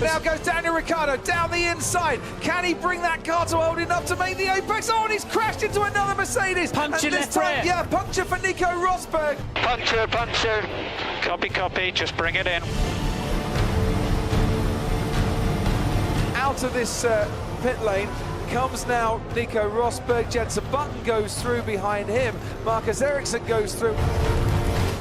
now goes Daniel Ricciardo down the inside. Can he bring that car to hold enough to make the apex? Oh, and he's crashed into another Mercedes. Puncture and this left time, rear. yeah, puncture for Nico Rosberg. Puncture, puncture. Copy, copy. Just bring it in. Out of this pit lane comes now Nico Rosberg. Jensen Button goes through behind him. Marcus Ericsson goes through.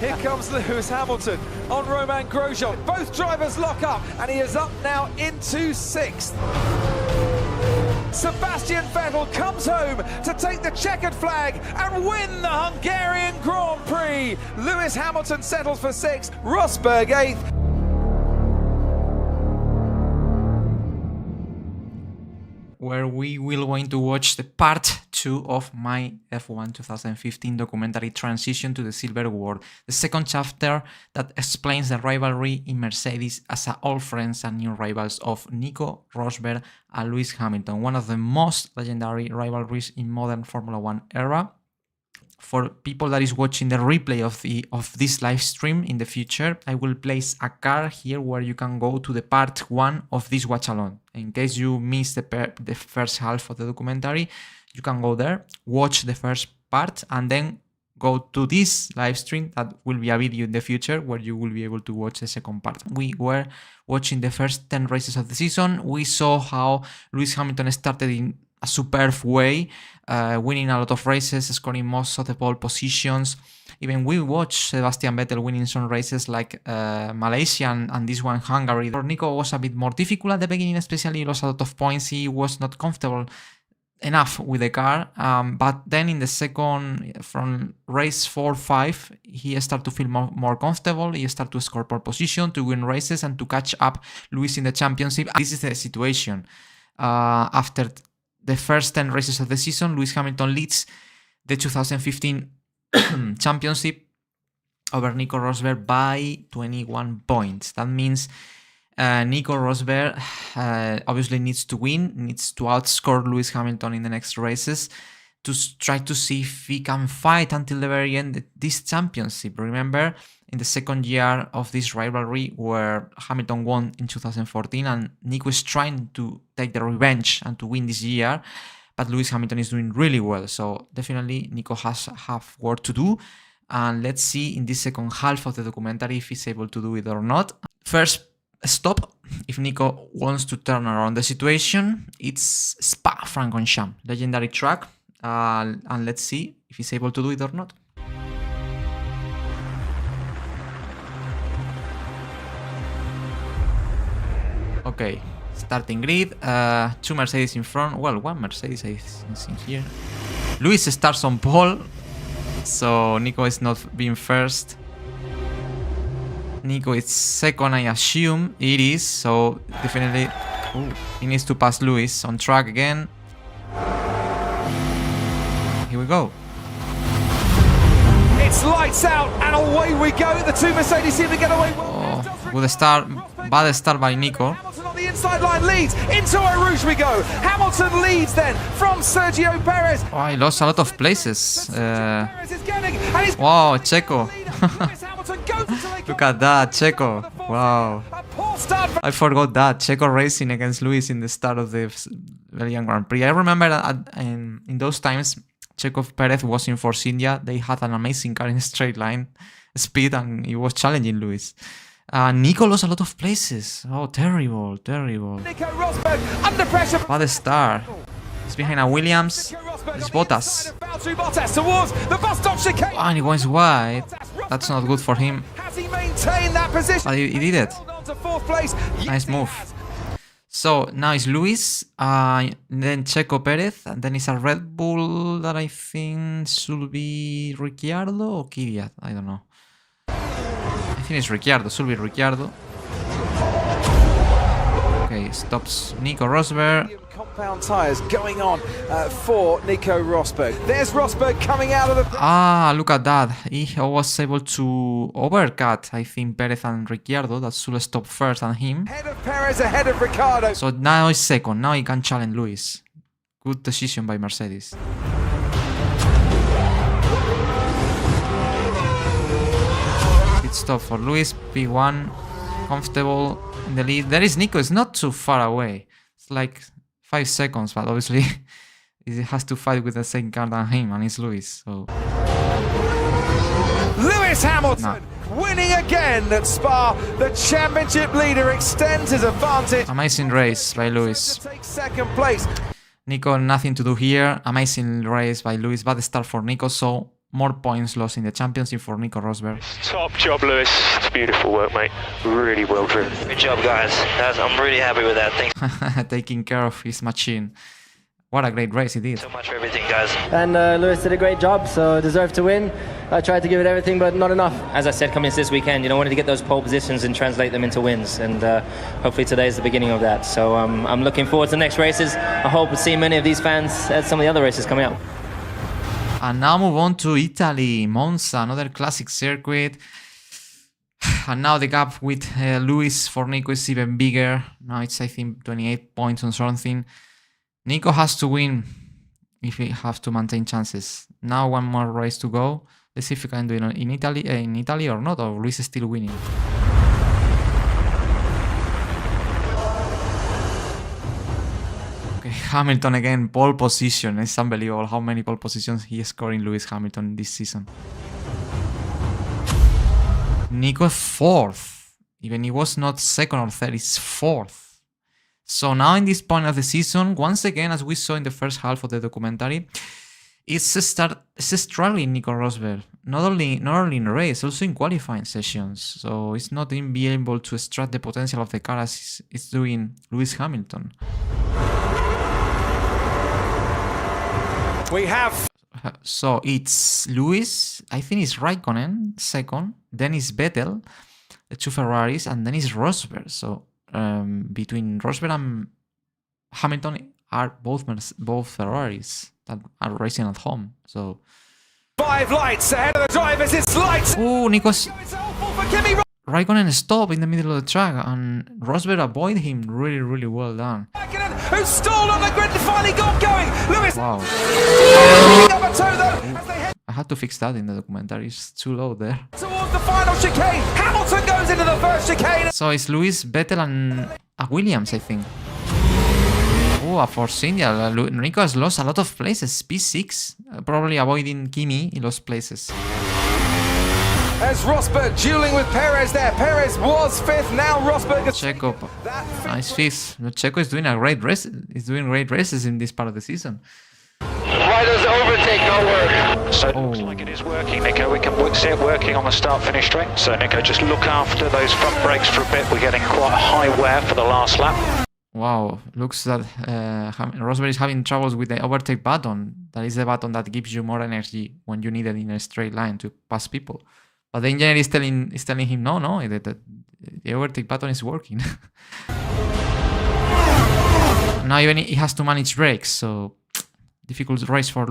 Here comes Lewis Hamilton on Romain Grosjean. Both drivers lock up, and he is up now into 6th. Sebastian Vettel comes home to take the checkered flag and win the Hungarian Grand Prix. Lewis Hamilton settles for 6th, Rosberg 8th. Where we will going to watch the part 2 of my F1 2015 documentary Transition to the Silver War, the second chapter that explains the rivalry in Mercedes as old friends and new rivals of Nico Rosberg and Lewis Hamilton, one of the most legendary rivalries in modern Formula 1 era. For people that is watching the replay of this live stream in the future, I will place a card here where you can go to the part 1 of this watch along. In case you miss the first half of the documentary, you can go there, watch the first part, and then go to this live stream that will be a video in the future where you will be able to watch the second part. We were watching the first 10 races of the season. We saw how Lewis Hamilton started in a superb way, winning a lot of races, scoring most of the pole positions. Even we watched Sebastian Vettel winning some races like Malaysia and this one Hungary. For Nico was a bit more difficult at the beginning, especially he lost a lot of points. He was not comfortable enough with the car, but then in the second, from race 4-5, he started to feel more comfortable. He started to score pole position, to win races, and to catch up Lewis in the championship. This is the situation. After the first 10 races of the season, Lewis Hamilton leads the 2015 championship over Nico Rosberg by 21 points. That means Nico Rosberg obviously needs to win, needs to outscore Lewis Hamilton in the next races to try to see if he can fight until the very end this championship. Remember, in the second year of this rivalry where Hamilton won in 2014 and Nico is trying to take the revenge and to win this year, but Lewis Hamilton is doing really well. So definitely Nico has work to do, and let's see in this second half of the documentary if he's able to do it or not. First stop, if Nico wants to turn around the situation, it's Spa-Francorchamps, legendary track, and let's see if he's able to do it or not. Okay, starting grid, 2 Mercedes in front, well, 1 Mercedes is in here. Lewis starts on pole, so Nico is not being first. Nico is second, I assume it is, so definitely he needs to pass Lewis on track again. Here we go. It's lights out and away we go. The 2 Mercedes seem to get away well. Oh, good start, bad start by Nico. Hamilton on the inside line leads. Into Eau Rouge we go. Hamilton leads then from Sergio Perez. Oh, he lost a lot of places. Perez is getting, and he's Wow, Checo. Lewis Hamilton goes until they Look at that, Checo. Wow. a poor start for I forgot that. Checo racing against Lewis in the start of the Belgian Grand Prix. I remember that in those times, Checo Perez was in Force India. They had an amazing car in a straight line speed, and he was challenging Lewis. Nico lost a lot of places. Oh, terrible, terrible. Nico Rosberg under pressure. Bad start. He's behind a Williams. It's Bottas. Bottas towards the bus stop chicane. Oh, and he goes wide. That's not good for him. Has he maintained that position? But he did it. Hold on to 4th place. Nice move. So now it's Lewis, then Checo Perez, and then it's a Red Bull that I think should be Ricciardo or Kvyat. I don't know. I think it's Ricciardo. Should be Ricciardo. Okay, stops Nico Rosberg. Compound tyres going on for Nico Rosberg. There's Rosberg coming out of the... Ah, look at that. He was able to overcut, I think, Perez and Ricciardo. That should stop first than him. Ahead of Perez, ahead of Ricciardo. So now he's second. Now he can challenge Lewis. Good decision by Mercedes. Pit stop for Lewis. P1. Comfortable. in the lead. There is Nico. It's not too far away. It's like 5 seconds, but obviously he has to fight with the same car than him, and it's Lewis. So Lewis Hamilton winning again at Spa. The championship leader extends his advantage. amazing race by Lewis. To take second place. Nico, nothing to do here. Amazing race by Lewis. Bad start for Nico, so more points lost in the championship for Nico Rosberg. Top job, Lewis. It's beautiful work, mate. Really well driven. Good job, guys. I'm really happy with that. Thanks Taking care of his machine. What a great race he did. so much for everything, guys. And Lewis did a great job, so deserved to win. I tried to give it everything, but not enough. As I said, coming into this weekend, I wanted to get those pole positions and translate them into wins, and hopefully today is the beginning of that. So I'm looking forward to the next races. I hope to see many of these fans at some of the other races coming up. And now move on to Italy, Monza, another classic circuit. And now the gap with Lewis for Nico is even bigger. Now it's, I think, 28 points on something. Nico has to win if he has to maintain chances. Now one more race to go. Let's see if we can do it in Italy or not, or Lewis is still winning. Okay, Hamilton again, pole position. It's unbelievable how many pole positions he is scoring Lewis Hamilton this season. Nico 4th. Even he was not 2nd or 3rd, he's 4th. So now in this point of the season, once again, as we saw in the first half of the documentary, it's struggling Nico Rosberg. Not only in the race, also in qualifying sessions. So it's not even being able to extract the potential of the car as it's doing Lewis Hamilton. We have. So it's Lewis, I think it's Raikkonen, 2nd, then it's Vettel, the 2 Ferraris, and then it's Rosberg. So between Rosberg and Hamilton are both Ferraris that are racing at home. So 5 lights ahead of the drivers. It's lights. oh, Nico's It's awful for Kimi Raikkonen stopped in the middle of the track, and Rosberg avoided him. Really well done. Raikkonen, who stalled on the grid and finally got going. Lewis. Wow, Number 2 though, as they head I had to fix that in the documentary. It's too low there. towards the final chicane. Hamilton goes into the first chicane. So it's Lewis, Vettel, and Williams, I think. Oh, a Force India. Nico has lost a lot of places. P6, probably avoiding Kimi. He lost places. As Rosberg dueling with Perez there. Perez was 5th. Now Rosberg is Checo, that nice 5th. Checo is doing a great race. He's doing great races in this part of the season. Why does overtake not work? So it looks like it is working, Nico. We can see it working on the start-finish straight. So, Nico, just look after those front brakes for a bit. We're getting quite a high wear for the last lap. Wow, looks that Rosberg is having troubles with the overtake button. That is the button that gives you more energy when you need it in a straight line to pass people. But the engineer is telling him, no, the overtake button is working. Now even he has to manage brakes, so difficult race for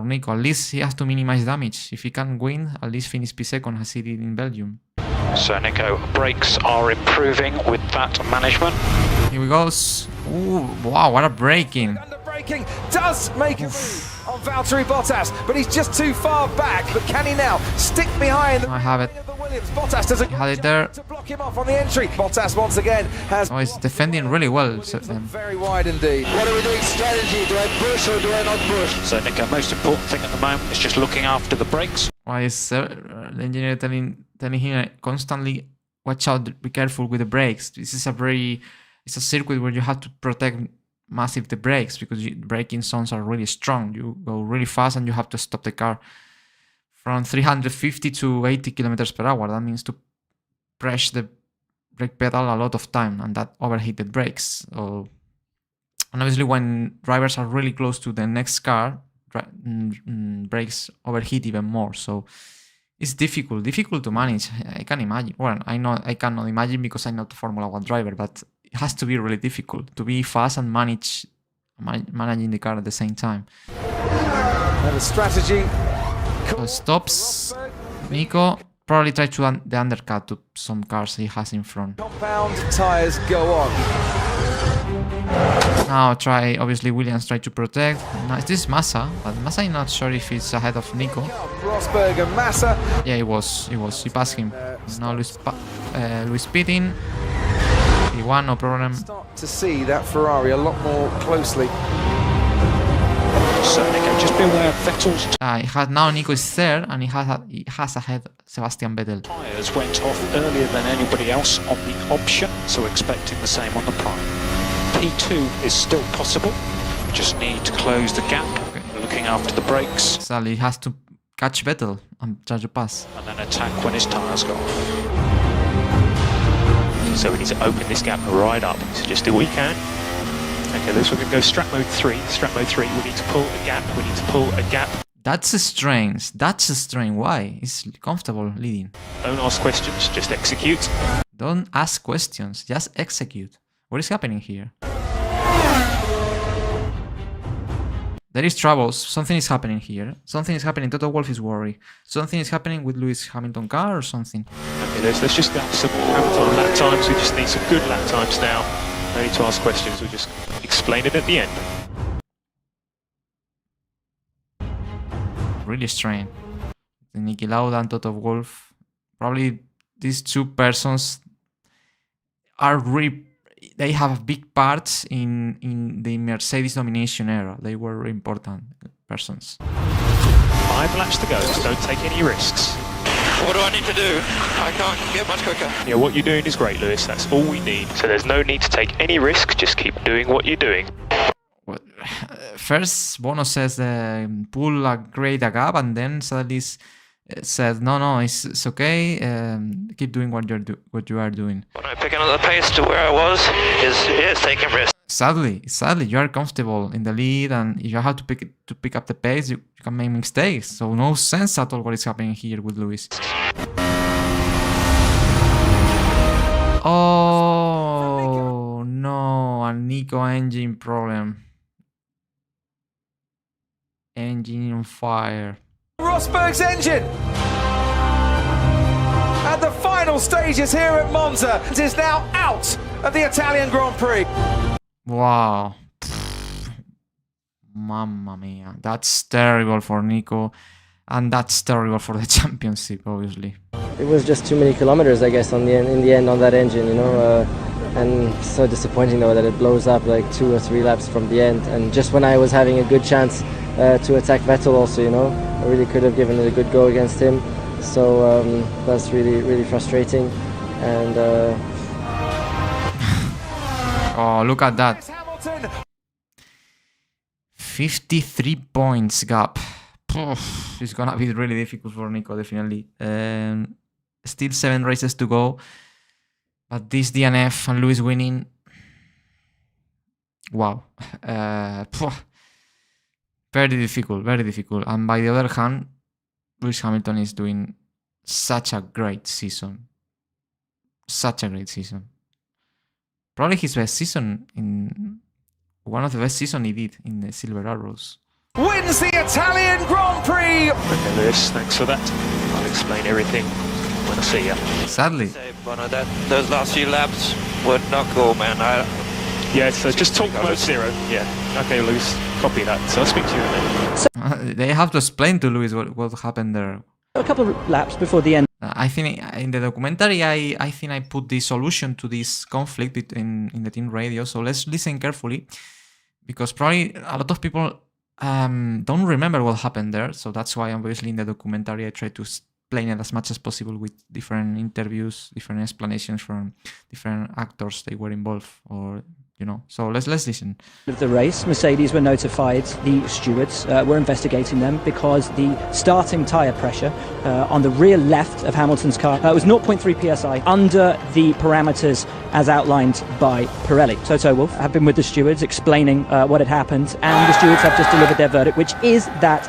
Nico. At least he has to minimize damage. If he can win, at least finish P2 as he did in Belgium. So, Nico, brakes are improving with that management. Here we go. Ooh, wow, what a braking. under braking does make a on Valtteri Bottas, but he's just too far back. But can he now stick behind the I have it. the Williams? Bottas doesn't Had it there. to block him off on the entry. Bottas once again has Oh, he's defending really well. So, very wide indeed. What are we doing strategy? Do I push or do I not push? So, Nico, most important thing at the moment is just looking after the brakes. why is the engineer telling him constantly, watch out, be careful with the brakes. This is it's a circuit where you have to protect massive the brakes because braking zones are really strong. You go really fast and you have to stop the car from 350 to 80 kilometers per hour. That means to press the brake pedal a lot of time, and that overheat the brakes. And obviously when drivers are really close to the next car, brakes overheat even more. So it's difficult to manage. I can imagine. Well, I cannot imagine because I'm not a Formula 1 driver, but it has to be really difficult to be fast and managing the car at the same time. And the strategy. So stops. Nico probably try to the undercut to some cars he has in front. Compound tyres go on. Now obviously Williams try to protect. Now this is Massa, but Massa I'm not sure if he's ahead of Nico. Rosberg and Massa. Yeah, he was. He passed him. Now Luis pitting. P1, no problem. Start to see that Ferrari a lot more closely. So Nico, just be aware of Vettel's Now Nico is third, and he has ahead Sebastian Vettel. tyres went off earlier than anybody else on the option, so we're expecting the same on the prime. P2 is still possible, we just need to close the gap, looking after the brakes, Sadly, he has to catch Vettel and try to pass. and then attack when his tyres go off. So we need to open this gap right up, so just do what you can. Okay, this one can go strat mode 3, we need to pull a gap, That's strange. Why? He's comfortable leading. Don't ask questions, just execute. Don't ask questions, just execute. What is happening here? There is troubles. Something is happening here. Something is happening. Toto Wolff is worried. Something is happening with Lewis Hamilton car or something. Okay, let's just get some Hamilton lap times, we just need some good lap times now. No need to ask questions, we'll just explain it at the end. Really strange. Niki Lauda and Toto Wolff. Probably these two persons are they have big parts in the Mercedes domination era. They were important persons. 5 laps to go, so don't take any risks. What do I need to do? I can't get much quicker. Yeah, what you're doing is great, Lewis, that's all we need. So there's no need to take any risk, just keep doing what you're doing. First, Bono says pull a great gap, and then suddenly said no, it's okay. Keep doing what you are doing. When I pick another pace to where I was, is taking risks. Sadly, you are comfortable in the lead, and if you have to pick up the pace, you can make mistakes. So no sense at all what is happening here with Lewis. Oh no, a Nico engine problem. Engine on fire. Rosberg's engine! At the final stages here at Monza, it is now out of the Italian Grand Prix. Wow. Mamma mia. That's terrible for Nico. And that's terrible for the championship, obviously. It was just too many kilometers, I guess, in the end on that engine, you know. And so disappointing though that it blows up like 2 or 3 laps from the end. And just when I was having a good chance to attack Vettel also, you know, I really could have given it a good go against him. So that's really frustrating. And oh, look at that. 53 points gap. It's gonna be really difficult for Nico, definitely. Still 7 races to go. But this DNF and Lewis winning, wow. Very difficult. And by the other hand, Lewis Hamilton is doing such a great season. Probably his best season, one of the best seasons he did in the Silver Arrows. Wins the Italian Grand Prix! Okay, Lewis, thanks for that. I'll explain everything when I see you. Sadly. Say, Bono, those last few laps were not cool, man. Yeah, so just talk mode 0. Yeah, okay, Lewis, copy that. So I'll speak to you in a minute. They have to explain to Lewis what happened there. A couple of laps before the end. I think in the documentary, I think I put the solution to this conflict in the team radio. So let's listen carefully, because probably a lot of people don't remember what happened there. So that's why obviously in the documentary I try to explain it as much as possible with different interviews, different explanations from different actors they were involved, or you know. So let's listen. Of the race, Mercedes were notified. The stewards were investigating them because the starting tyre pressure on the rear left of Hamilton's car was 0.3 psi under the parameters as outlined by Pirelli. Toto Wolff have been with the stewards explaining what had happened, and the stewards have just delivered their verdict, which is that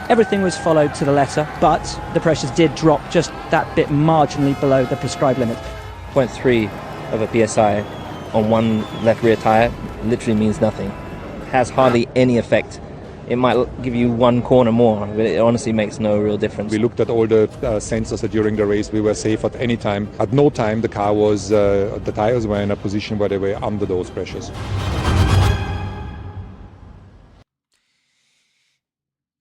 everything was followed to the letter, but the pressures did drop just that bit marginally below the prescribed limit. 0.3 of a psi on one left rear tyre literally means nothing. It has hardly any effect. It might give you one corner more, but it honestly makes no real difference. We looked at all the sensors during the race. We were safe at any time. At no time the car was, the tires were in a position where they were under those pressures.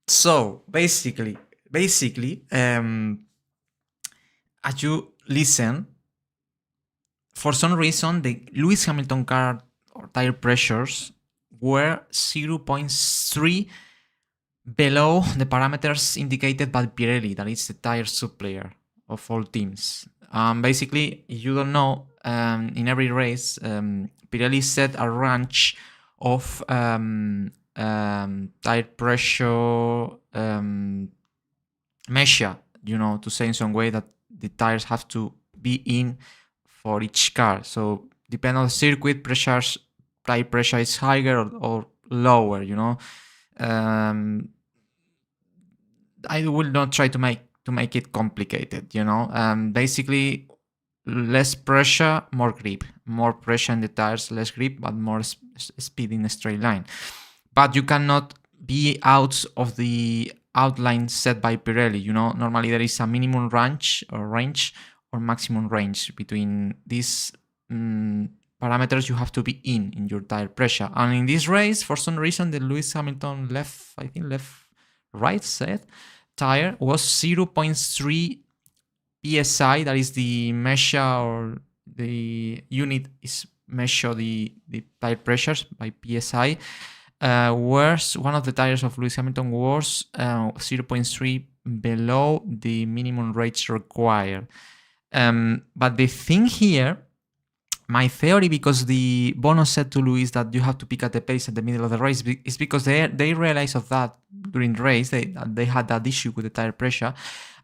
So basically, as you listen, for some reason, the Lewis Hamilton car or tire pressures were 0.3 below the parameters indicated by Pirelli, that is the tire supplier of all teams. Basically, if you don't know, in every race, Pirelli set a range of tire pressure measure, to say in some way that the tires have to be in for each car. So depending on the circuit, tire pressure is higher or lower, I will not try to make it complicated, basically less pressure, more grip, more pressure in the tires, less grip, but more speed in a straight line. But you cannot be out of the outline set by Pirelli. Normally there is a minimum range or maximum range. Between these parameters you have to be in your tire pressure. And in this race, for some reason, the Lewis Hamilton right set tire was 0.3 psi. That is the measure, or the unit is measure the tire pressures by psi. Whereas one of the tires of Lewis Hamilton was 0.3 below the minimum range required. But the thing here, my theory, because the Bono said to Lewis that you have to pick at the pace at the middle of the race, is because they realized of that during the race. They had that issue with the tire pressure.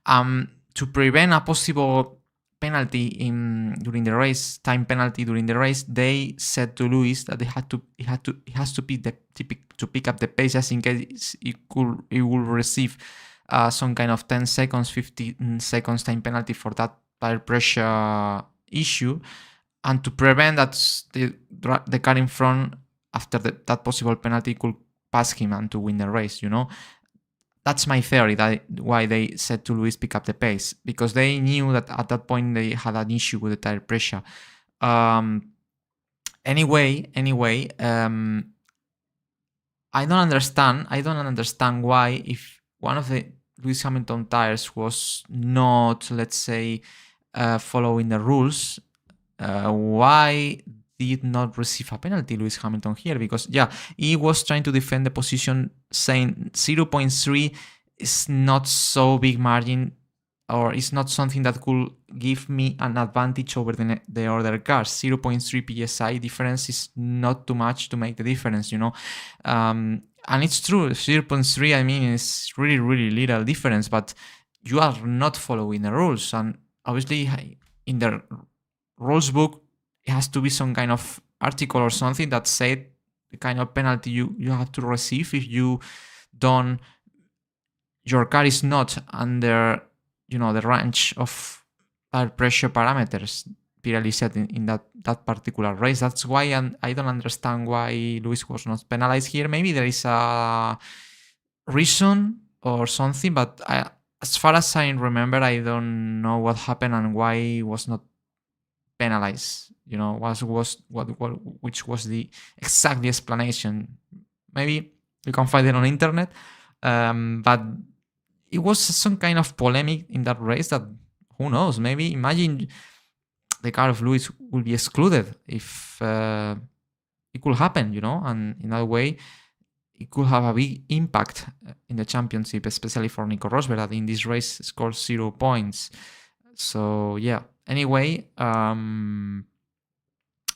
To prevent a possible penalty during the race, time penalty during the race, they said to Lewis that he has to pick up the pace, just in case he will receive some kind of 10 seconds, 15 seconds time penalty for that tire pressure issue, and to prevent that the car in front after that possible penalty could pass him and to win the race. That's my theory, why they said to Lewis pick up the pace, because they knew that at that point they had an issue with the tire pressure. Anyway, I don't understand why, if one of the Lewis Hamilton tires was not, let's say, following the rules, why did not receive a penalty Lewis Hamilton here? Because he was trying to defend the position, saying 0.3 is not so big margin, or it's not something that could give me an advantage over the other cars. 0.3 psi difference is not too much to make the difference, and it's true, 0.3, I mean, it's really, really little difference, but you are not following the rules. And obviously in the rules book, it has to be some kind of article or something that said the kind of penalty you have to receive if your car is not under, the range of tire pressure parameters Pirelli said in that particular race. That's why I don't understand why Lewis was not penalized here. Maybe there is a reason or something, but as far as I remember, I don't know what happened and why he was not penalized. Which was the exact explanation. Maybe you can find it on internet, but it was some kind of polemic in that race that, who knows, maybe imagine the car of Lewis will be excluded if it could happen, and in that way it could have a big impact in the championship, especially for Nico Rosberg, that in this race scored 0 points. So anyway,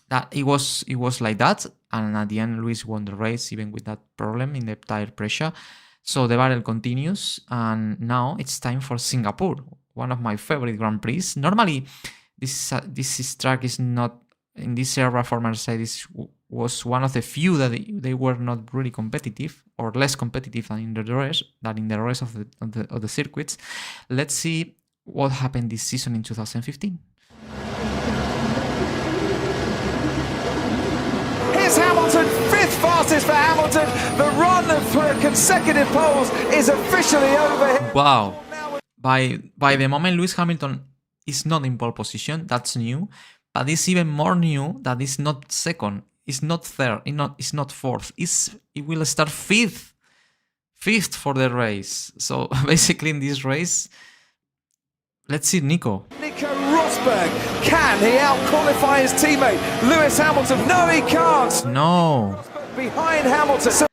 that it was like that, and at the end Lewis won the race even with that problem in the tire pressure. So the battle continues, and now it's time for Singapore, one of my favorite Grand Prix. Normally this track is not, in this era for Mercedes, was one of the few that they were not really competitive, or less competitive than in the rest of the circuits. Let's see what happened this season in 2015. Here's Hamilton, fifth fastest for Hamilton. The run of consecutive poles is officially over. Wow. By the moment Lewis Hamilton is not in pole position, that's new. But it's even more new that it's not second, it's not third, it's not fourth. It will start fifth for the race. So basically in this race, Let's see Nico. Nico Rosberg, can he out-qualify his teammate Lewis Hamilton? No, he can't. No. Behind Hamilton. So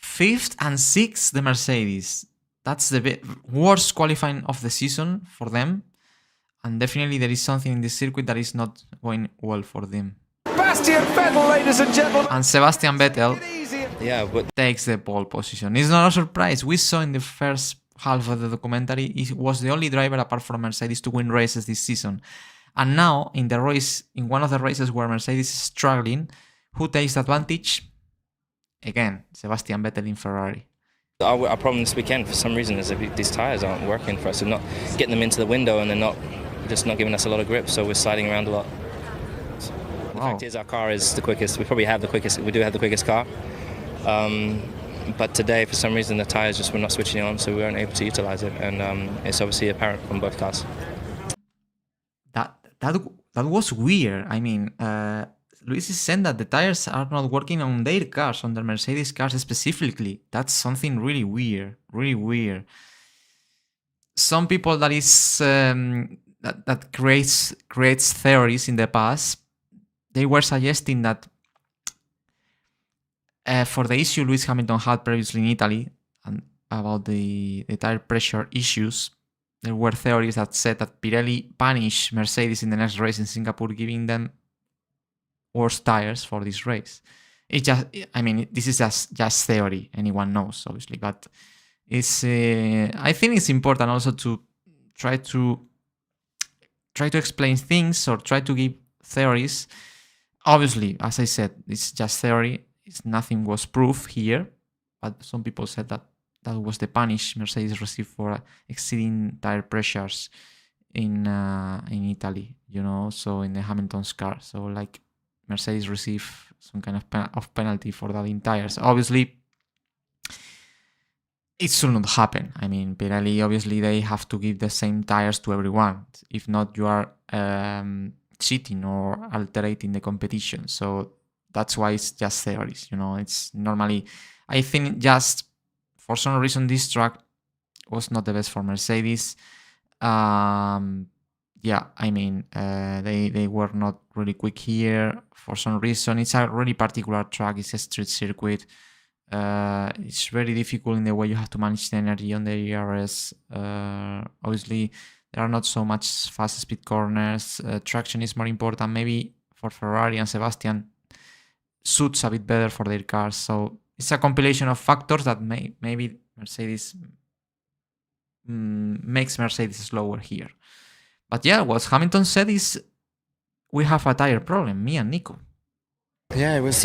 5th and 6th, the Mercedes. That's the worst qualifying of the season for them. And definitely there is something in the circuit that is not going well for them. Sebastian Vettel, ladies and gentlemen. And Sebastian Vettel but takes the pole position. It's not a surprise. We saw in the first half of the documentary, he was the only driver apart from Mercedes to win races this season. And now, in the race, in one of the races where Mercedes is struggling, who takes advantage? Again, Sebastian Vettel in Ferrari. our problem this weekend, for some reason, is that these tyres aren't working for us. They're not getting them into the window, and they're just not giving us a lot of grip, so we're sliding around a lot. The fact is, our car is the quickest. We probably have the quickest. We do have the quickest car. But today, for some reason, the tyres just were not switching on, so we weren't able to utilize it, and it's obviously apparent from both cars. That was weird. I mean, Luis is saying that the tires are not working on their cars, on the Mercedes cars specifically. That's something really weird, really weird. Some people that is that creates theories in the past, they were suggesting that for the issue Lewis Hamilton had previously in Italy and about the tire pressure issues, there were theories that said that Pirelli punished Mercedes in the next race in Singapore, giving them worse tires for this race. It just, I mean, this is just theory. Anyone knows, obviously, but it's. I think it's important also to try to explain things or try to give theories. Obviously, as I said, it's just theory. Nothing was proof here, but some people said that was the punish Mercedes received for exceeding tire pressures in Italy, you know, so in the Hamilton's car. So like Mercedes received some kind of penalty for that in tires. Obviously, it should not happen. I mean, Pirelli, obviously, they have to give the same tires to everyone. If not, you are cheating or altering the competition. So that's why it's just theories, you know. It's normally, I think, just for some reason this track was not the best for Mercedes. Yeah, I mean, they were not really quick here for some reason. It's a really particular track. It's a street circuit. It's very difficult in the way you have to manage the energy on the ERS. Obviously, there are not so much fast speed corners. Traction is more important. Maybe for Ferrari and Sebastian suits a bit better for their cars. So it's a compilation of factors that maybe Mercedes makes Mercedes slower here. But yeah, what Hamilton said is we have a tire problem, me and Nico. Yeah, it was.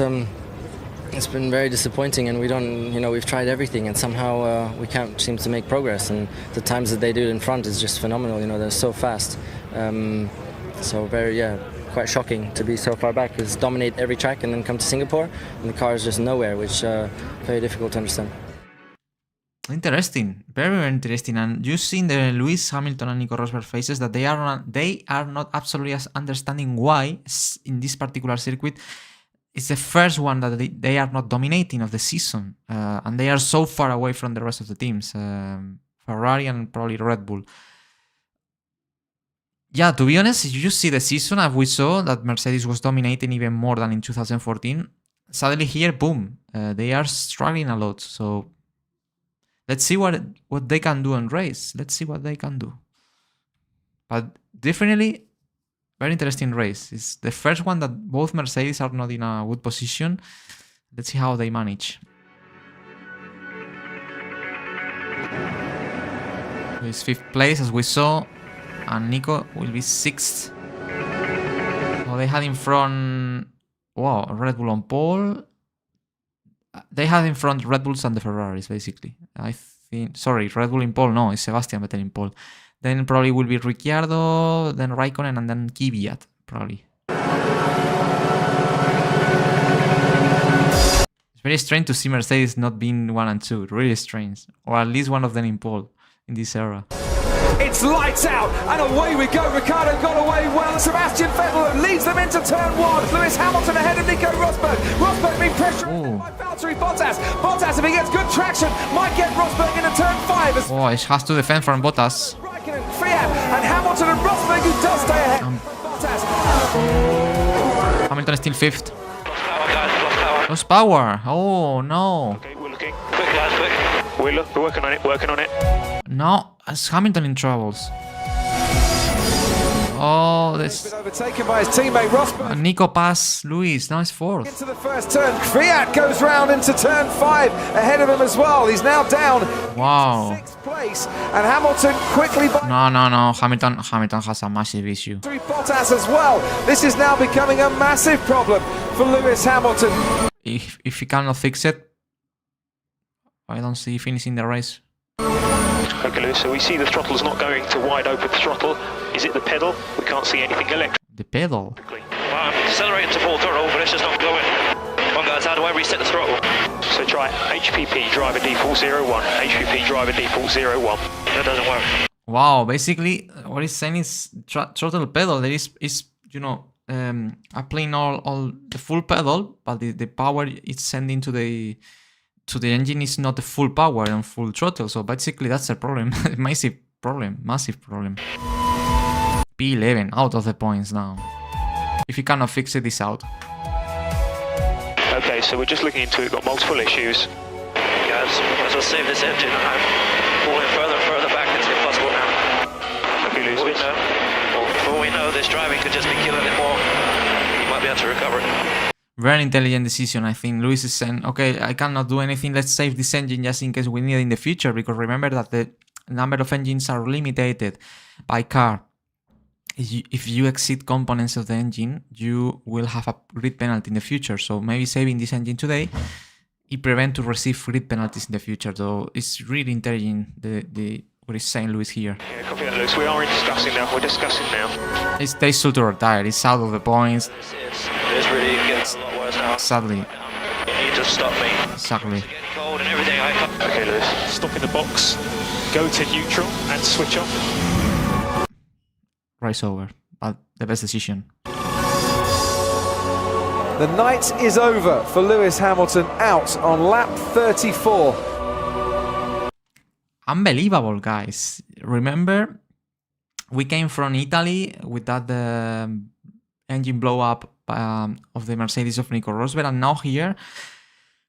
It's been very disappointing, and we don't. You know, we've tried everything, and somehow we can't seem to make progress. And the times that they do it in front is just phenomenal. You know, they're so fast. So very, quite shocking to be so far back. Because dominate every track and then come to Singapore, and the car is just nowhere, which very difficult to understand. Interesting, very, very interesting. And you see in the Lewis Hamilton and Nico Rosberg faces that they are not absolutely understanding why in this particular circuit it's the first one that they are not dominating of the season, and they are so far away from the rest of the teams, Ferrari and probably Red Bull. Yeah, to be honest, if you see the season, as we saw that Mercedes was dominating even more than in 2014, suddenly here, boom, they are struggling a lot. So let's see what they can do in race. Let's see what they can do. But definitely, very interesting race. It's the first one that both Mercedes are not in a good position. Let's see how they manage. It's 5th place, as we saw, and Nico will be 6th. So they had in front, wow, Red Bull on pole. They had in front Red Bulls and the Ferraris, basically. I think, sorry, Red Bull in pole, no, it's Sebastian Vettel in pole. Then probably will be Ricciardo, then Raikkonen, and then Kvyat, probably. It's very strange to see Mercedes not being 1 and 2. Really strange. Or at least one of them in pole in this era. It's lights out, and away we go. Ricciardo got away well. Sebastian Vettel leads them into turn 1. Lewis Hamilton ahead of Nico Rosberg. Rosberg being pressured by Valtteri Bottas. Bottas, if he gets good traction, might get Rosberg into turn 5. Oh, he has to defend from Bottas. Fiat and Hamilton He does stay ahead. Bottas. Hamilton is still 5th. Power, guys, lost power. Lost power. Oh no. Okay, we're looking. Quick, guys, quick. We're working on it, working on it. No, is Hamilton in troubles? Oh, He's this been overtaken by his teammate Rosberg. Nico pass Luis. Now it's 4th. Into the first turn. Fiat goes round into turn 5 ahead of him as well. He's now down Wow. 6th place, and Hamilton quickly by No. Hamilton has a massive issue. Bottas as well. This is now becoming a massive problem for Lewis Hamilton. If he cannot fix it, I don't see finishing the race. Okay, Lewis, so we see the throttle's not going to wide open throttle. Is it the pedal? We can't see anything electrically. The pedal. Well, I'm accelerating to full throttle, but it's just not going. Come on, guys, how do I reset the throttle? So try HPP driver default 01. HPP driver default 01. That doesn't work. Wow, basically what he's saying is throttle pedal. There is applying all the full pedal, but the power it's sending to the engine is not the full power and full throttle. So basically that's a problem. Massive problem. P11 out of the points now. If you cannot fix it, it's out. Okay, so we're just looking into it. Got multiple issues. Guys, might as well save this engine. I'm falling further and further back. It's impossible now. Okay, Lewis. For we know, this driving could just be killing it more. You might be able to recover it. Very intelligent decision, I think. Lewis is saying, okay, I cannot do anything. Let's save this engine just in case we need it in the future. Because remember that the number of engines are limited by car. If you exceed components of the engine, you will have a grid penalty in the future. So maybe saving this engine today, it prevents to receive grid penalties in the future. So it's really intelligent what he's saying, Lewis here. Yeah, copy that, Lewis. We are discussing now. We're discussing now. They should retire. It's out of the points. It's really getting a lot worse now. Sadly. You need to stop me. Exactly. It's getting cold and everything. Okay, Lewis. Stop in the box. Go to neutral and switch off. Race over. But the best decision. The night is over for Lewis Hamilton, out on lap 34. Unbelievable, guys. Remember, we came from Italy with that engine blow up of the Mercedes of Nico Rosberg, and now here,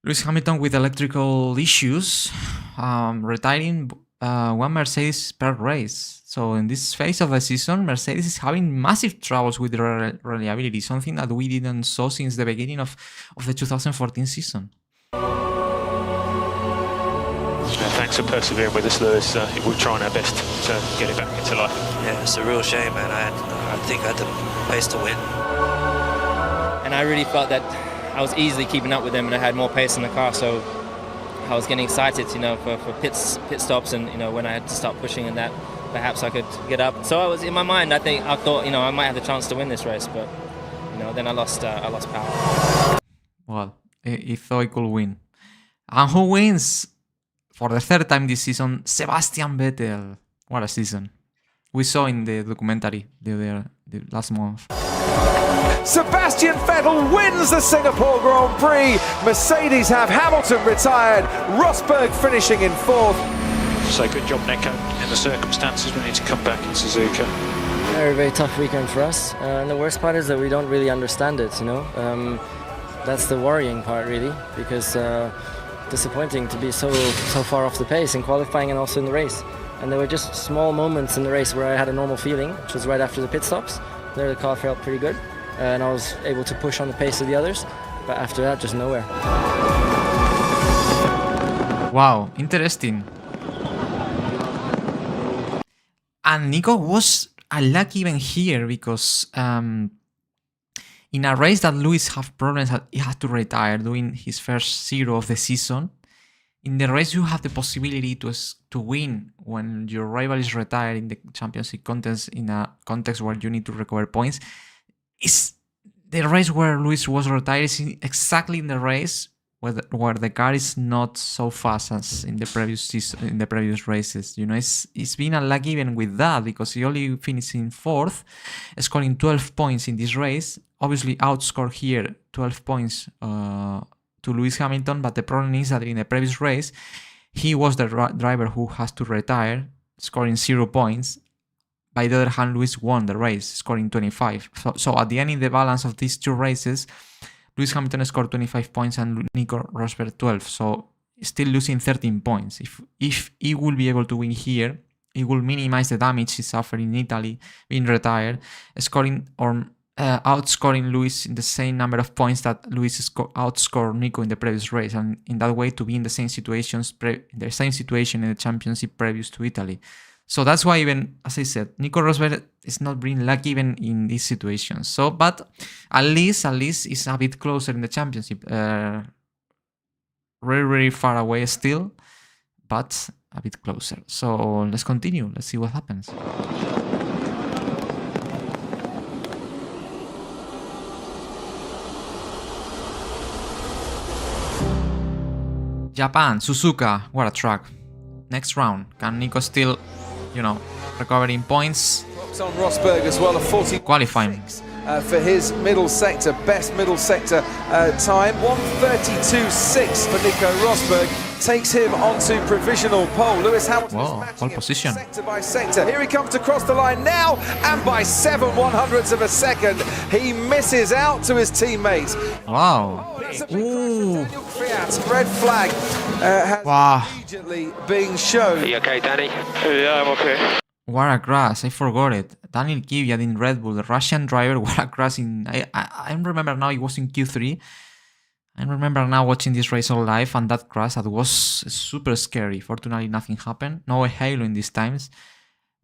Lewis Hamilton with electrical issues, retiring one Mercedes per race. So in this phase of the season, Mercedes is having massive troubles with reliability, something that we didn't saw since the beginning of the 2014 season. Thanks for persevering with us, Lewis. We're trying our best to get it back into life. Yeah, it's a real shame, man. I think I had the pace to win. And I really felt that I was easily keeping up with them, and I had more pace in the car, so I was getting excited, for pit stops, and when I had to start pushing and that, perhaps I could get up. So I was in my mind. I thought, I might have the chance to win this race, but then I lost power. Well, he thought he could win, and who wins? For the third time this season, Sebastian Vettel. What a season. We saw in the documentary the last month. Sebastian Vettel wins the Singapore Grand Prix. Mercedes have Hamilton retired. Rosberg finishing in 4th. So good job, Nico. In the circumstances, we need to come back in Suzuka. Very, very tough weekend for us. And the worst part is that we don't really understand it, That's the worrying part, really, because disappointing to be so far off the pace in qualifying and also in the race. And there were just small moments in the race where I had a normal feeling, which was right after the pit stops. There the car felt pretty good, and I was able to push on the pace of the others. But after that, just nowhere. Wow, interesting. And Nico was unlucky even here because in a race that Lewis had problems, he had to retire doing his first zero of the season. In the race, you have the possibility to win when your rival is retired in the championship contest, in a context where you need to recover points. It's the race where Lewis was retired is exactly in the race where the car is not so fast as in the previous season, in the previous races. It's been unlucky even with that because he only finished in 4th, scoring 12 points in this race. Obviously, outscored here 12 points to Lewis Hamilton, but the problem is that in the previous race, he was the driver who has to retire, scoring 0 points. by the other hand, Lewis won the race, scoring 25. So at the end, in the balance of these two races, Lewis Hamilton scored 25 points and Nico Rosberg 12. So still losing 13 points. If he will be able to win here, he will minimize the damage he suffered in Italy, being retired, scoring or outscoring Lewis in the same number of points that Lewis outscored Nico in the previous race, and in that way to be in the same situation in the championship previous to Italy. So that's why, even as I said, Nico Rosberg is not being lucky even in these situations. So, but at least it's a bit closer in the championship. Very far away still, but a bit closer. So let's continue. Let's see what happens. Japan, Suzuka, what a track. Next round, can Nico still, recovering points? Drops on Rosberg as well, a 40 qualifying. For his middle sector, best middle sector time, 1:32.6 for Nico Rosberg, takes him onto provisional pole. Lewis Hamilton is matching pole position. sector by sector. Here he comes to cross the line now, and by 7/100ths of a second, he misses out to his teammate. Wow. Ooh. Red flag has immediately been shown. Are you okay, Danny? Yeah, I'm okay. What a crash, I forgot it. Daniel Kvyat in Red Bull, the Russian driver, what a crash in... I remember now it was in Q3. I remember now watching this race all live, and that crash, that was super scary. Fortunately, nothing happened. No halo in these times.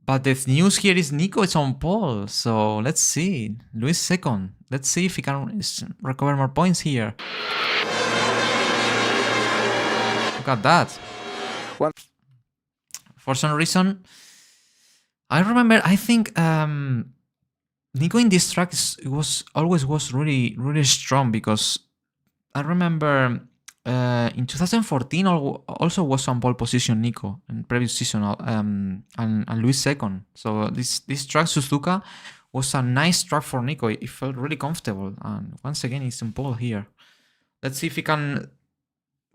But the news here is Nico is on pole, so let's see. Lewis second. Let's see if he can recover more points here. Look at that. For some reason... I think Nico in this track always was really strong, because I remember in 2014 also was on pole position Nico in previous season, and Lewis second. So this track Suzuka was a nice track for Nico. It felt really comfortable, and once again he's on pole here. Let's see if he can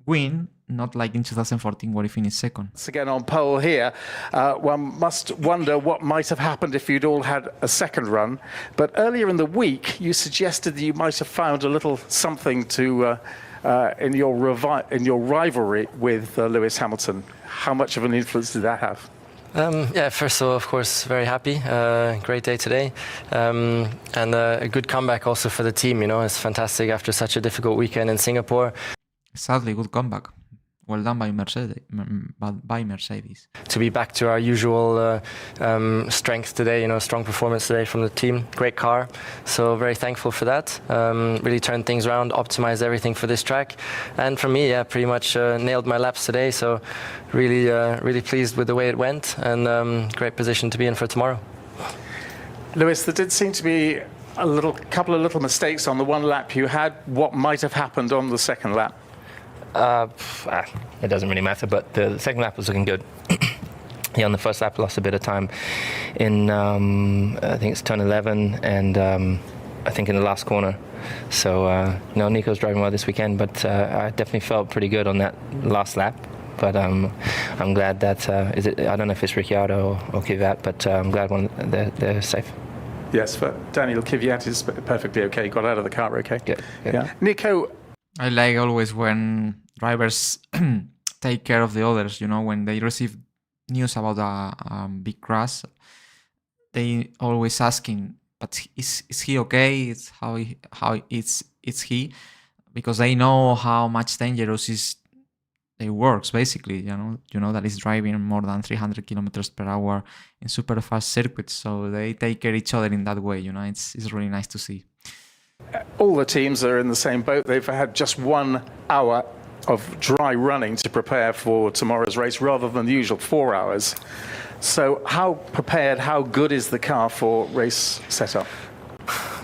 win, not like in 2014 where he finished second. Once again on pole here, one must wonder what might have happened if you'd all had a second run. But earlier in the week, you suggested that you might have found a little something to in your rivalry with Lewis Hamilton. How much of an influence did that have? Yeah, first of all, of course, very happy. Great day today. And a good comeback also for the team. It's fantastic after such a difficult weekend in Singapore. Sadly, good comeback. Well done by Mercedes. To be back to our usual strength today, strong performance today from the team. Great car. So very thankful for that. Really turned things around, optimized everything for this track. And for me, pretty much nailed my laps today. So really pleased with the way it went, and great position to be in for tomorrow. Lewis, there did seem to be a couple of little mistakes on the one lap you had. What might have happened on the second lap? It doesn't really matter, but the second lap was looking good. Yeah, on the first lap, lost a bit of time in, I think it's turn 11, and I think in the last corner. So, Nico's driving well this weekend, but I definitely felt pretty good on that last lap. But I'm glad that, I don't know if it's Ricciardo or Kvyat, but I'm glad they're safe. Yes, but Daniel Kvyat is perfectly okay, got out of the car okay. Good. Yeah. Nico, I like always when drivers take care of the others, when they receive news about a big crash, they always asking, but is he okay? It's how it's he, because they know how much dangerous it works, basically, that he's driving more than 300 kilometers per hour in super fast circuits, so they take care of each other in that way, it's really nice to see. all the teams are in the same boat. They've had just 1 hour of dry running to prepare for tomorrow's race rather than the usual 4 hours. So how prepared, how good is the car for race setup?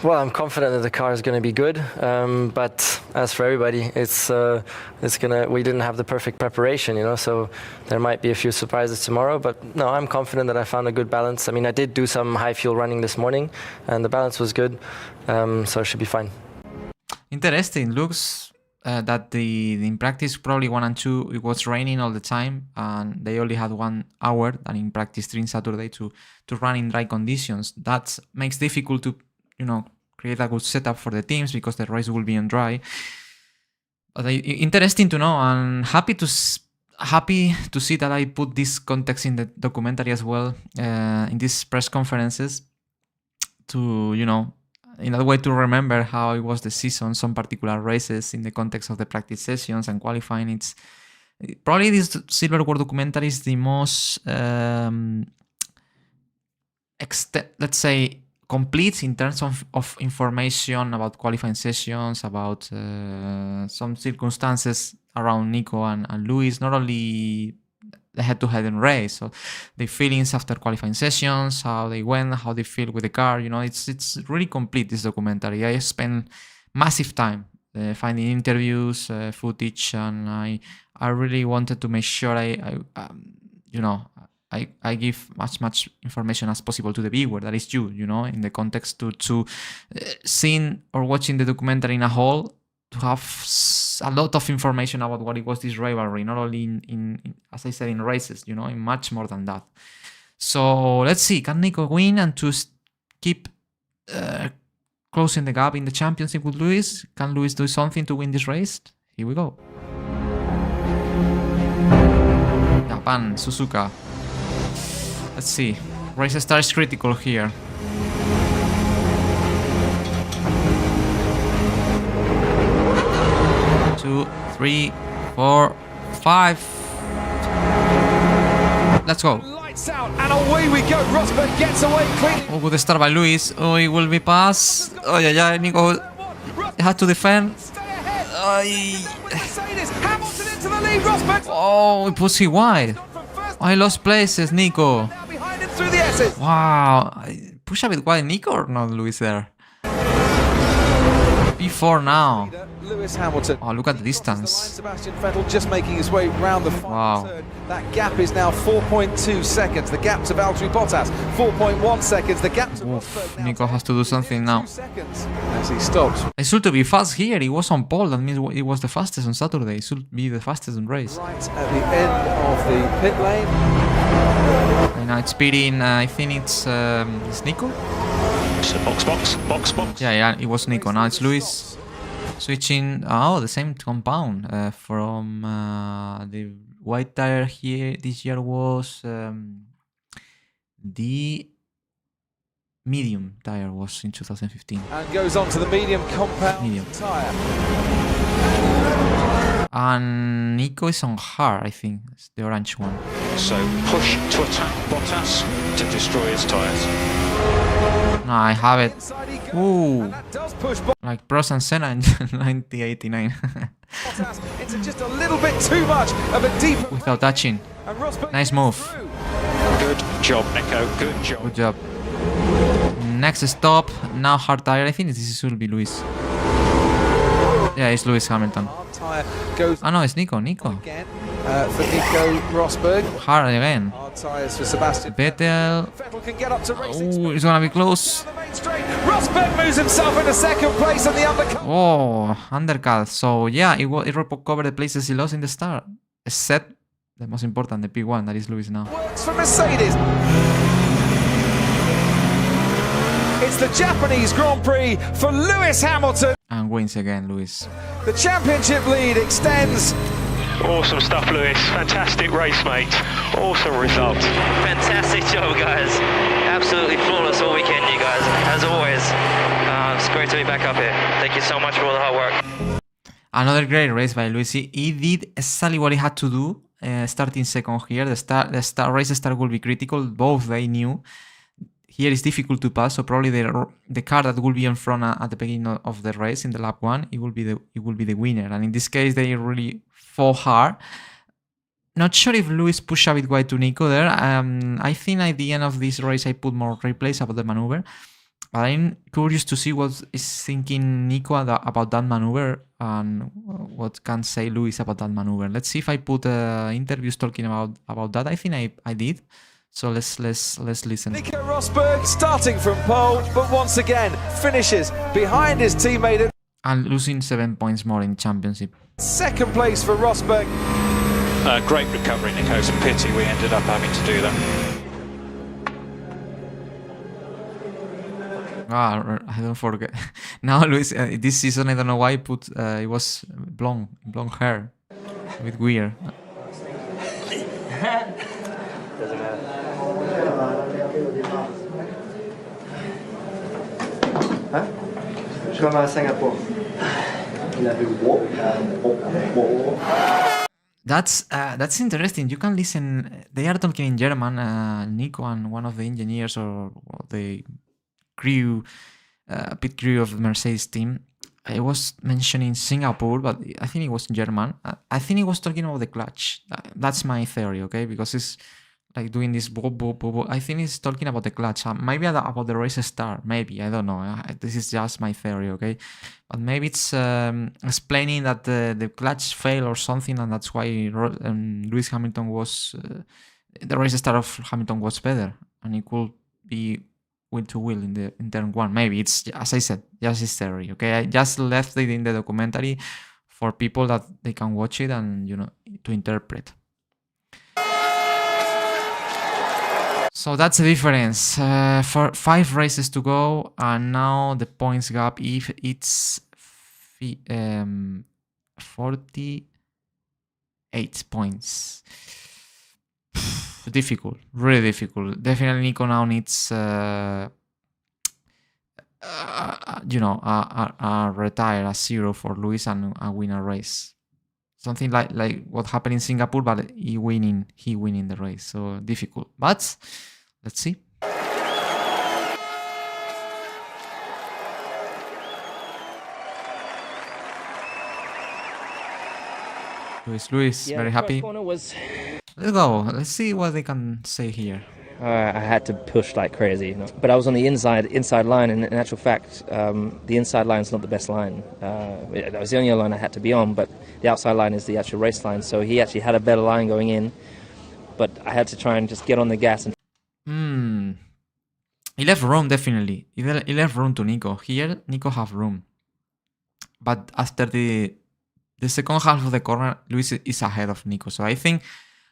Well, I'm confident that the car is going to be good, but as for everybody, we didn't have the perfect preparation, so there might be a few surprises tomorrow, but no, I'm confident that I found a good balance. I mean, I did do some high fuel running this morning, and the balance was good, so it should be fine. Interesting. Looks that in practice probably 1 and 2 it was raining all the time, and they only had 1 hour than in practice 3 in Saturday to run in dry conditions. That makes difficult to create a good setup for the teams because the race will be on dry. But interesting to know, and happy to see that I put this context in the documentary as well, in these press conferences, to in a way to remember how it was the season, some particular races in the context of the practice sessions and qualifying. It's probably this Silver War documentary is the most let's say complete in terms of information about qualifying sessions, about some circumstances around Nico and Lewis, not only the head-to-head in race, so the feelings after qualifying sessions, how they went, how they feel with the car. It's really complete, this documentary. I spent massive time finding interviews, footage, and I really wanted to make sure I give much information as possible to the viewer, that is you, in the context to seeing or watching the documentary in a whole, to have a lot of information about what it was, this rivalry, not only in as I said, in races, in much more than that. So let's see, can Nico win and to keep closing the gap in the championship with Lewis? Can Lewis do something to win this race? Here we go. Japan, Suzuka. Let's see. Race start is critical here. Two, 3, 4, 5. Let's go. Lights out and away we go. Rosberg gets away clean. Oh, good start by Lewis. Oh, he will be passed. Oh, yeah, Nico had to defend. Hamilton into the lead. Rosberg. Oh, he puts it wide. Oh, he lost places, Nico. Behind him through the S's. Wow. Push a bit wide, Nico, or not Lewis there? P4 now. Lewis Hamilton. Oh, look at the distance. Sebastian Vettel just making his way round the final turn. That gap is now 4.2 seconds. The gap to Valtteri Bottas, 4.1 seconds. The gap to Rosberg now. Nico has to do something now. As he stops. It should be fast here. He was on pole. That means it was the fastest on Saturday. It should be the fastest on race. Right at the end of the pit lane. And now it's speeding. I think it's Nico. So box. Yeah, it was Nico. Now it's Lewis. Switching. Oh, the same compound from the white tire here this year was the medium tire was in 2015. And goes on to the medium compound tire. And Nico is on hard, I think. It's the orange one. So push to attack Bottas to destroy his tyres. No, I have it. Ooh, like Prost and Senna in 1989. It's just a little bit too much of a deep. Without touching. Nice move. Good job, Nico. Good job. Good job. Next stop. Now hard tire. I think this will be Lewis. Yeah, it's Lewis Hamilton. Goes no, it's Nico. again for Nico Rosberg. Hard again. Hard tires for Sebastian Vettel. Vettel can get up to racing. Oh, it's gonna be close. Rosberg moves himself into second place on the undercut. Oh, undercut. So yeah, it recovered the places he lost in the start. Except the most important, the P1, that is Lewis now. Works for Mercedes. It's the Japanese Grand Prix for Lewis Hamilton. And wins again, Lewis. The championship lead extends. Awesome stuff, Lewis. Fantastic race, mate. Awesome result. Fantastic job, guys. Absolutely flawless all weekend, you guys. As always, it's great to be back up here. Thank you so much for all the hard work. Another great race by Lewis. He did exactly what he had to do, starting second here. The race start will be critical. Both they knew. Here is difficult to pass, so probably the car that will be in front at the beginning of the race in the lap 1, it will be the winner. And in this case, they really fought hard. Not sure if Lewis pushed a bit wide to Nico there. I think at the end of this race, I put more replays about the maneuver. I'm curious to see what is thinking Nico about that maneuver and what can say Lewis about that maneuver. Let's see if I put interviews talking about that. I think I did. So let's listen. Nico Rosberg starting from pole, but once again finishes behind his teammate. and losing 7 points more in championship. Second place for Rosberg. Great recovery, Nico. It's a pity we ended up having to do that. I don't forget. Now, Luis, this season, I don't know why I put it was blonde hair with weird. Comme à Singapour. That's interesting. You can listen. They are talking in German. Nico and one of the engineers or the crew, pit crew of the Mercedes team. I was mentioning Singapore, but I think it was in German. I think he was talking about the clutch. That's my theory, okay? Because it's like doing this boop, boop, boop, boop. I think he's talking about the clutch. Maybe about the race start. Maybe, I don't know. This is just my theory, okay? But maybe it's explaining that the clutch failed or something, and that's why Lewis Hamilton was... the race start of Hamilton was better, and it could be wheel to wheel in turn one. Maybe it's, as I said, just his theory, okay? I just left it in the documentary for people that they can watch it and, you know, to interpret. So that's the difference. For 5 races to go, and now the points gap, if it's 48 points. Difficult, really difficult. Definitely Nico now needs, you know, a retire, a 0 for Lewis and win a race. Something like what happened in Singapore, but he winning the race. So difficult, but let's see. Lewis, Yeah, very the happy. first corner was... Let's go. Let's see what they can say here. I had to push like crazy, you know. But I was on the inside line, and in actual fact, the inside line is not the best line. That was the only line I had to be on, but the outside line is the actual race line. So he actually had a better line going in, but I had to try and just get on the gas. And He left room, definitely. He left room to Nico. Here, Nico have room. But after the second half of the corner, Luis is ahead of Nico. So I think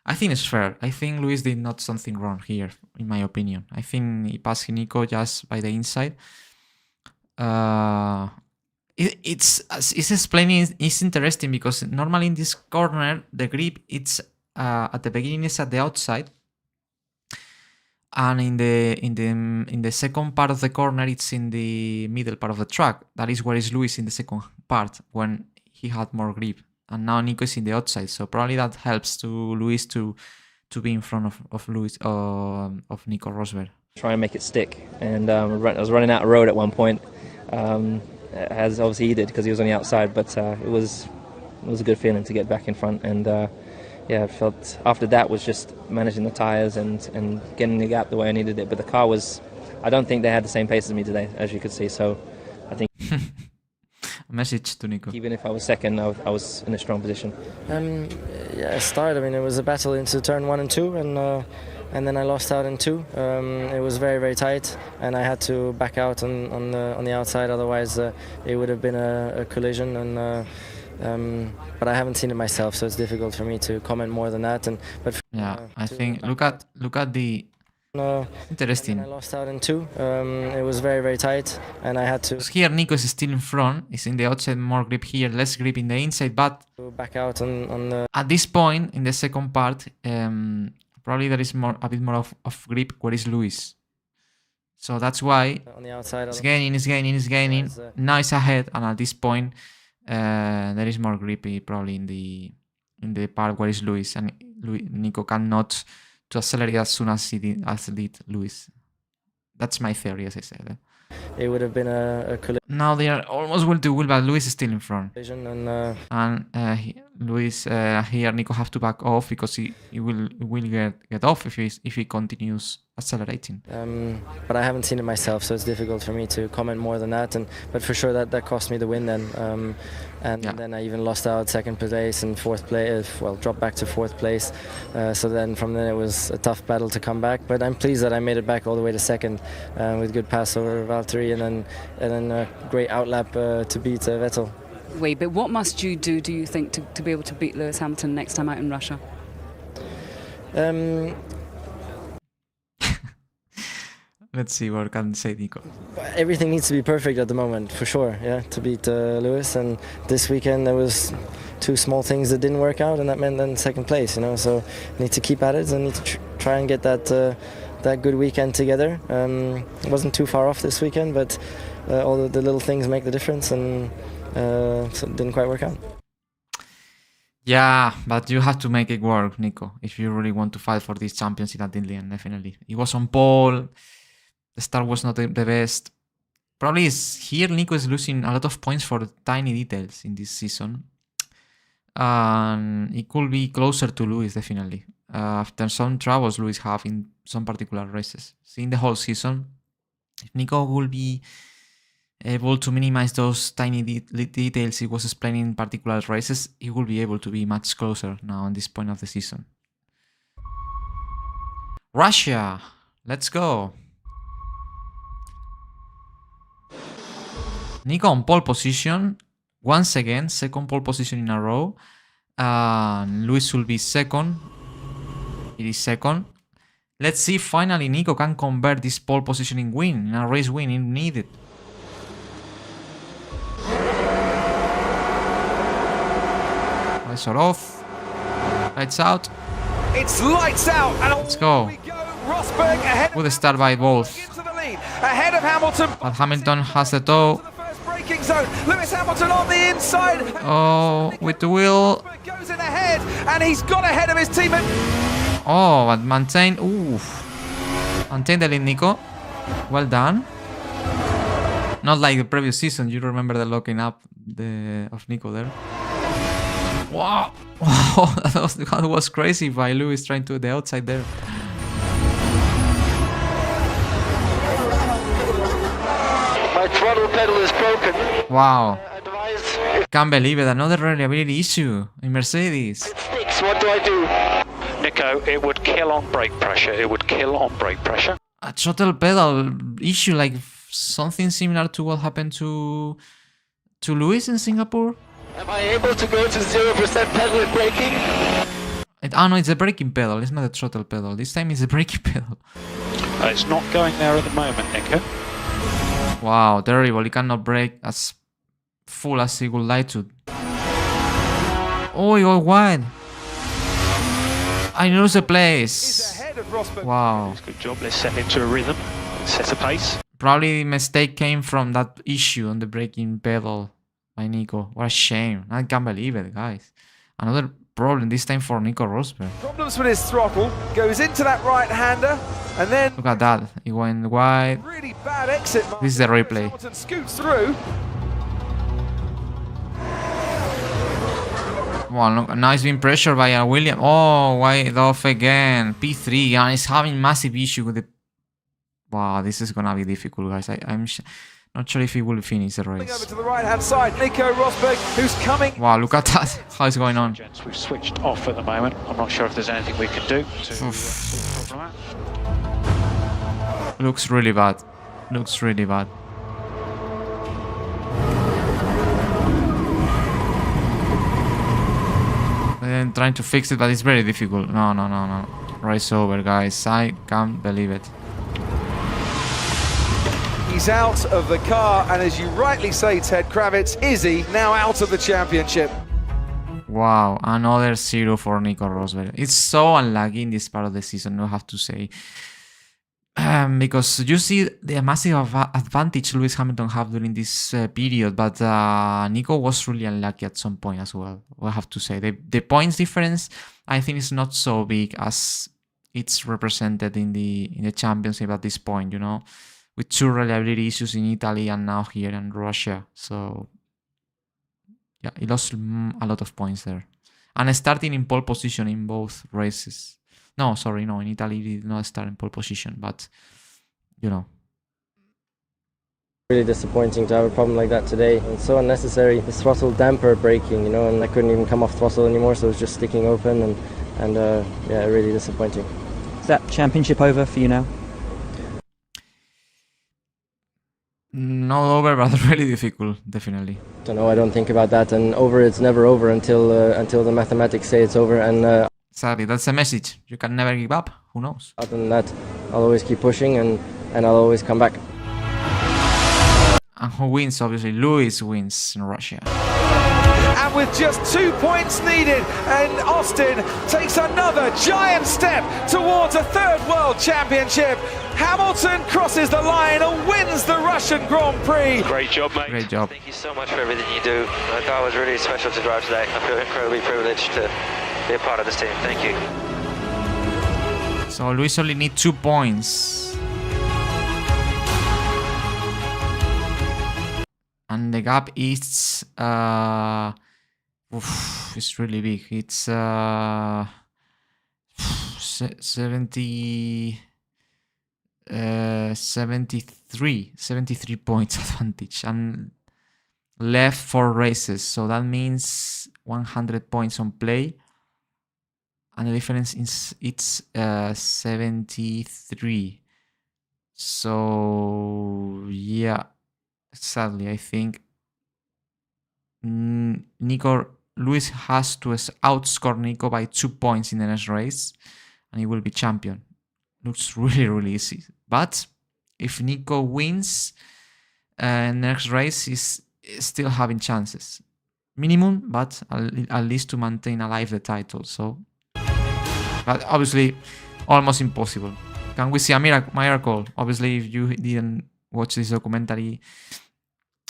it's fair. I think Luis did not something wrong here, in my opinion. I think he passed Nico just by the inside. It's explaining. It's interesting because normally in this corner the grip it's at the beginning is at the outside, and in the second part of the corner it's in the middle part of the track. That is where is Luis in the second part when he had more grip. And now Nico is in the outside, so probably that helps to Luis to be in front of Luis of Nico Rosberg. Try and make it stick. And I was running out of road at one point, as obviously he did because he was on the outside. But it was a good feeling to get back in front. And yeah, I felt after that was just managing the tires and getting the gap the way I needed it. But the car was, I don't think they had the same pace as me today, as you could see. So I think. Message to Nico. Even if I was second, I was in a strong position. Yeah, it started. I mean, it was a battle into turn 1 and 2, and then I lost out in 2. It was very, very tight, and I had to back out on the outside. Otherwise, it would have been a collision. But I haven't seen it myself, so it's difficult for me to comment more than that. But yeah, I think look at the. Interesting. I lost out in 2. It was very, very tight, and I had to. Here, Nico is still in front. He's in the outside, more grip here, less grip in the inside. But back out on the. At this point in the second part, probably there is a bit more of grip. Where is Luis? So that's why on the outside. It's gaining. Now it's ahead, and at this point, there is more grippy probably in the part where is Luis, and Nico cannot. To accelerate as soon as he did Luis. That's my theory, as I said. It would have been a collision. Now they are almost wheel to wheel, but Luis is still in front. And Luis here, Nico have to back off because he will get off if he continues accelerating. But I haven't seen it myself, so it's difficult for me to comment more than that. But for sure that cost me the win then. Then I even lost out second place and fourth place. Dropped back to fourth place. So then from then it was a tough battle to come back. But I'm pleased that I made it back all the way to second with good pass over Valtteri and then a great outlap to beat Vettel. But what must you do you think, to be able to beat Lewis Hamilton next time out in Russia? Let's see what can say Nico. Everything needs to be perfect at the moment, for sure, yeah, to beat Lewis. And this weekend there was two small things that didn't work out, and that meant then second place, you know. So need to keep at it and need to try and get that good weekend together. It wasn't too far off this weekend, but all the little things make the difference, and so it didn't quite work out. Yeah, but you have to make it work, Nico, if you really want to fight for this championship at the end, definitely. He was on pole, the start was not the best. Probably here Nico is losing a lot of points for tiny details in this season. And it could be closer to Lewis, definitely. After some troubles Lewis have in some particular races. Seeing the whole season, if Nico will be able to minimize those tiny details he was explaining in particular races, he will be able to be much closer now at this point of the season. Russia, let's go. Nico on pole position, once again, second pole position in a row. Lewis will be second. It is second. Let's see if finally Nico can convert this pole positioning win, in a race win if needed. Lights are off. Lights out. It's lights out, and let's go. Rosberg ahead. Good start by both. Ahead of Hamilton. But Hamilton has the toe. Braking zone. Lewis Hamilton on the inside. Oh, with the wheel. Goes in ahead, and he's got ahead of his teammate. Oh, but maintain. Oof. Maintain the lead, Nico. Well done. Not like the previous season. You remember the locking up of Nico there. Wow. That was crazy by Lewis trying to the outside there. My throttle pedal is broken. Wow. Can't believe it. Another reliability issue in Mercedes. It sticks. What do I do? Nico, it would kill on brake pressure. It would kill on brake pressure. A throttle pedal issue, like something similar to what happened to Lewis in Singapore. Am I able to go to 0% pedal and braking? No, it's the braking pedal. It's not the throttle pedal. This time it's the braking pedal. It's not going there at the moment, Nico. Wow, terrible. He cannot brake as full as he would like to. Oh, he got wide. I lose the place. Wow. Good job. Let's set into a rhythm. Set a pace. Probably the mistake came from that issue on the braking pedal by Nico. What a shame. I can't believe it, guys. Another problem, this time for Nico Rosberg. Problems with his throttle. Goes into that right-hander. And then look at that. He went wide. Really bad exit. This is the replay. Hamilton scoots through. Well, look, now he's being pressured by a William. Oh, wide off again. P3, and he's having massive issue with the. Wow, this is gonna be difficult, guys. I'm not sure if he will finish the race. Over to the right-hand side, Nico Rosberg, who's coming. Wow, look at that. How is going on? Gents, we've switched off at the moment. I'm not sure if there's anything we can do to sort the problem out. Looks really bad. Looks really bad. And trying to fix it, but it's very difficult. No. Race over, guys. I can't believe it. He's out of the car, and as you rightly say, Ted Kravitz, is he now out of the championship? Wow, another 0 for Nico Rosberg. It's so unlucky in this part of the season, I have to say. Because you see the massive advantage Lewis Hamilton have during this period, but Nico was really unlucky at some point as well, I have to say. The points difference, I think, is not so big as it's represented in the championship at this point, you know, with 2 reliability issues in Italy and now here in Russia. So, yeah, he lost a lot of points there. and starting in pole position in both races. No, sorry, no, in Italy he did not start in pole position, but you know. Really disappointing to have a problem like that today. It's so unnecessary. The throttle damper breaking, you know, and I couldn't even come off throttle anymore, so it was just sticking open, and yeah, really disappointing. Is that championship over for you now? Not over, but really difficult, definitely. Don't know. I don't think about that, and over, it's never over until the mathematics say it's over. And Sadly, that's the message. You can never give up. Who knows? other than that, I'll always keep pushing, and I'll always come back. And who wins? Obviously, Lewis wins in Russia. And with just 2 points needed, and Austin takes another giant step towards a third world championship. Hamilton crosses the line and wins the Russian Grand Prix. Great job, mate. Great job. Thank you so much for everything you do. The car was really special to drive today. I feel incredibly privileged to be a part of this team. Thank you. So Lewis only needs 2 points. And the gap is it's really big. It's 73 points advantage, and left 4 races, so that means 100 points on play, and the difference is it's 73. So yeah, sadly, I think Lewis has to outscore Nico by 2 points in the next race, and he will be champion. Looks really easy. But if Nico wins next race, he's still having chances. Minimum, but at least to maintain alive the title. So, but obviously, almost impossible. Can we see a miracle? Obviously, if you didn't watch this documentary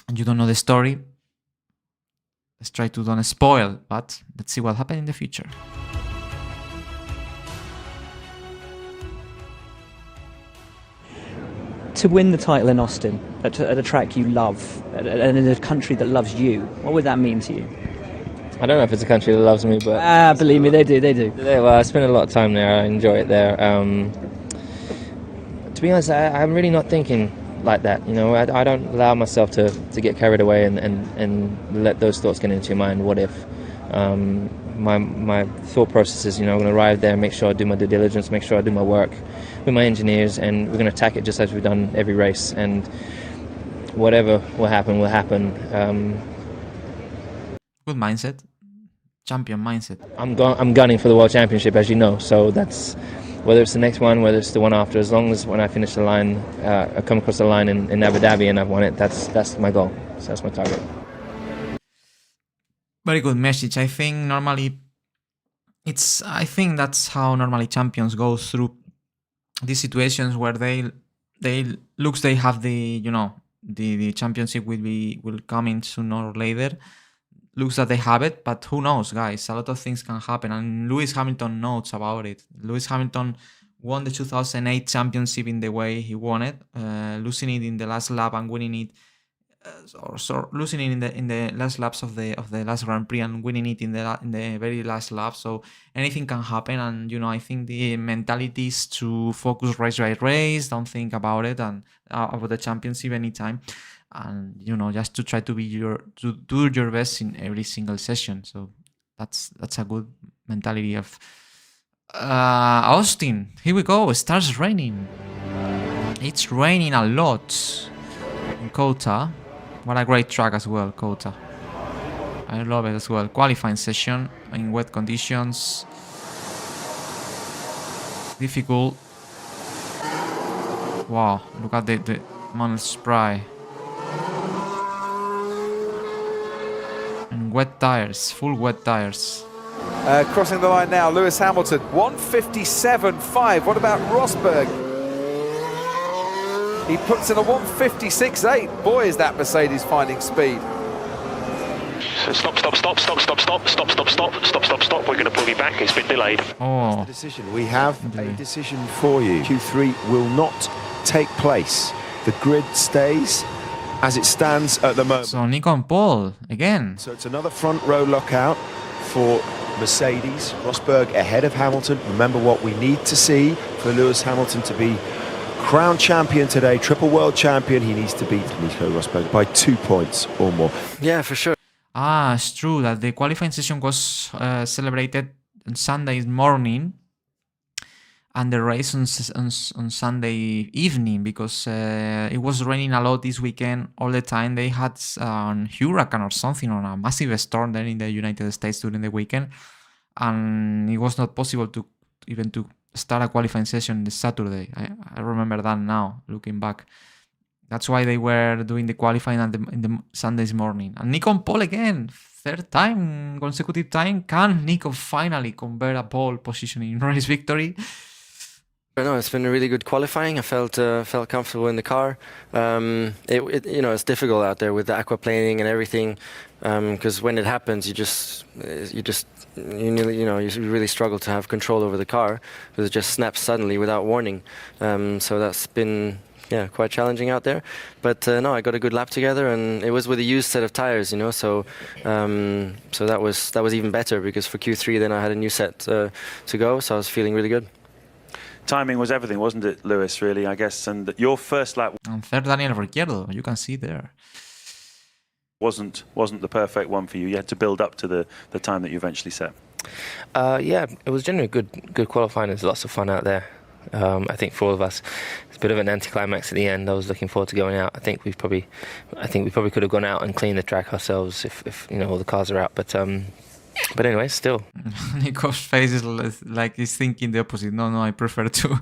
and you don't know the story, let's try to don't spoil, but let's see what happens in the future. To win the title in Austin, at a track you love, and in a country that loves you, what would that mean to you? I don't know if it's a country that loves me, but... Believe me, they do. Well, I spend a lot of time there. I enjoy it there. To be honest, I'm really not thinking like that. You know, I don't allow myself to get carried away and let those thoughts get into your mind. What if? My thought process is, you know, I'm going to arrive there, make sure I do my due diligence, make sure I do my work with my engineers, and we're going to attack it just as we've done every race. And whatever will happen, will happen. Good mindset. Champion mindset. I'm gunning for the World Championship, as you know, so that's... Whether it's the next one, whether it's the one after, as long as when I finish the line, I come across the line in Abu Dhabi and I've won it, that's my goal. So that's my target. Very good message. I think that's how normally champions go through these situations where they have the, you know, the championship will come in sooner or later. Looks that they have it, but who knows, guys? A lot of things can happen, and Lewis Hamilton knows about it. Lewis Hamilton won the 2008 championship in the way he won it, losing it in the last lap and winning it, losing it in the last laps of the last Grand Prix and winning it in the very last lap. So anything can happen, and you know, I think the mentality is to focus race by race, don't think about it and about the championship anytime. And you know, just to try to do your best in every single session. So that's a good mentality of Austin. Here we go. It starts raining. It's raining a lot in Kota. What a great track as well, Kota. I love it as well. Qualifying session in wet conditions. Difficult. Wow, look at the amount of spray. And wet tires, full wet tires. Crossing the line now, Lewis Hamilton, 1:57.5. What about Rosberg? He puts in a 1:56.8. Boy, is that Mercedes finding speed. So stop. We're going to pull you back. It's been delayed. Oh. Decision. We have a decision for you. Q3 will not take place. The grid stays as it stands at the moment. So Nico on pole again. So it's another front row lockout for Mercedes. Rosberg ahead of Hamilton. Remember what we need to see for Lewis Hamilton to be crowned champion today, triple world champion. He needs to beat Nico Rosberg by 2 points or more. Yeah, for sure. It's true that the qualifying session was celebrated on Sunday morning and the race on Sunday evening, because it was raining a lot this weekend all the time. They had a hurricane or something, or a massive storm there in the United States during the weekend, and it was not possible to start a qualifying session this Saturday. I remember that now, looking back. That's why they were doing the qualifying in the Sunday's morning. And Nico on pole again, third time, consecutive time. Can Nico finally convert a pole position in race victory? I know, it's been a really good qualifying. I felt comfortable in the car. It's difficult out there with the aquaplaning and everything, because when it happens, you really struggle to have control over the car, because it just snaps suddenly without warning. So that's been quite challenging out there. But no, I got a good lap together, and it was with a used set of tires, so that was even better, because for Q3 then I had a new set to go, so I was feeling really good. Timing was everything, wasn't it, Lewis, really, I guess? And your first lap... And third, Daniel Ricciardo, you can see there. Wasn't the perfect one for you. You had to build up to the time that you eventually set. Yeah, it was generally good qualifying. There's lots of fun out there. I think for all of us, it's a bit of an anticlimax at the end. I was looking forward to going out. I think we probably could have gone out and cleaned the track ourselves if all the cars are out. But anyway, still. Nico's face is like he's thinking the opposite. No, I prefer to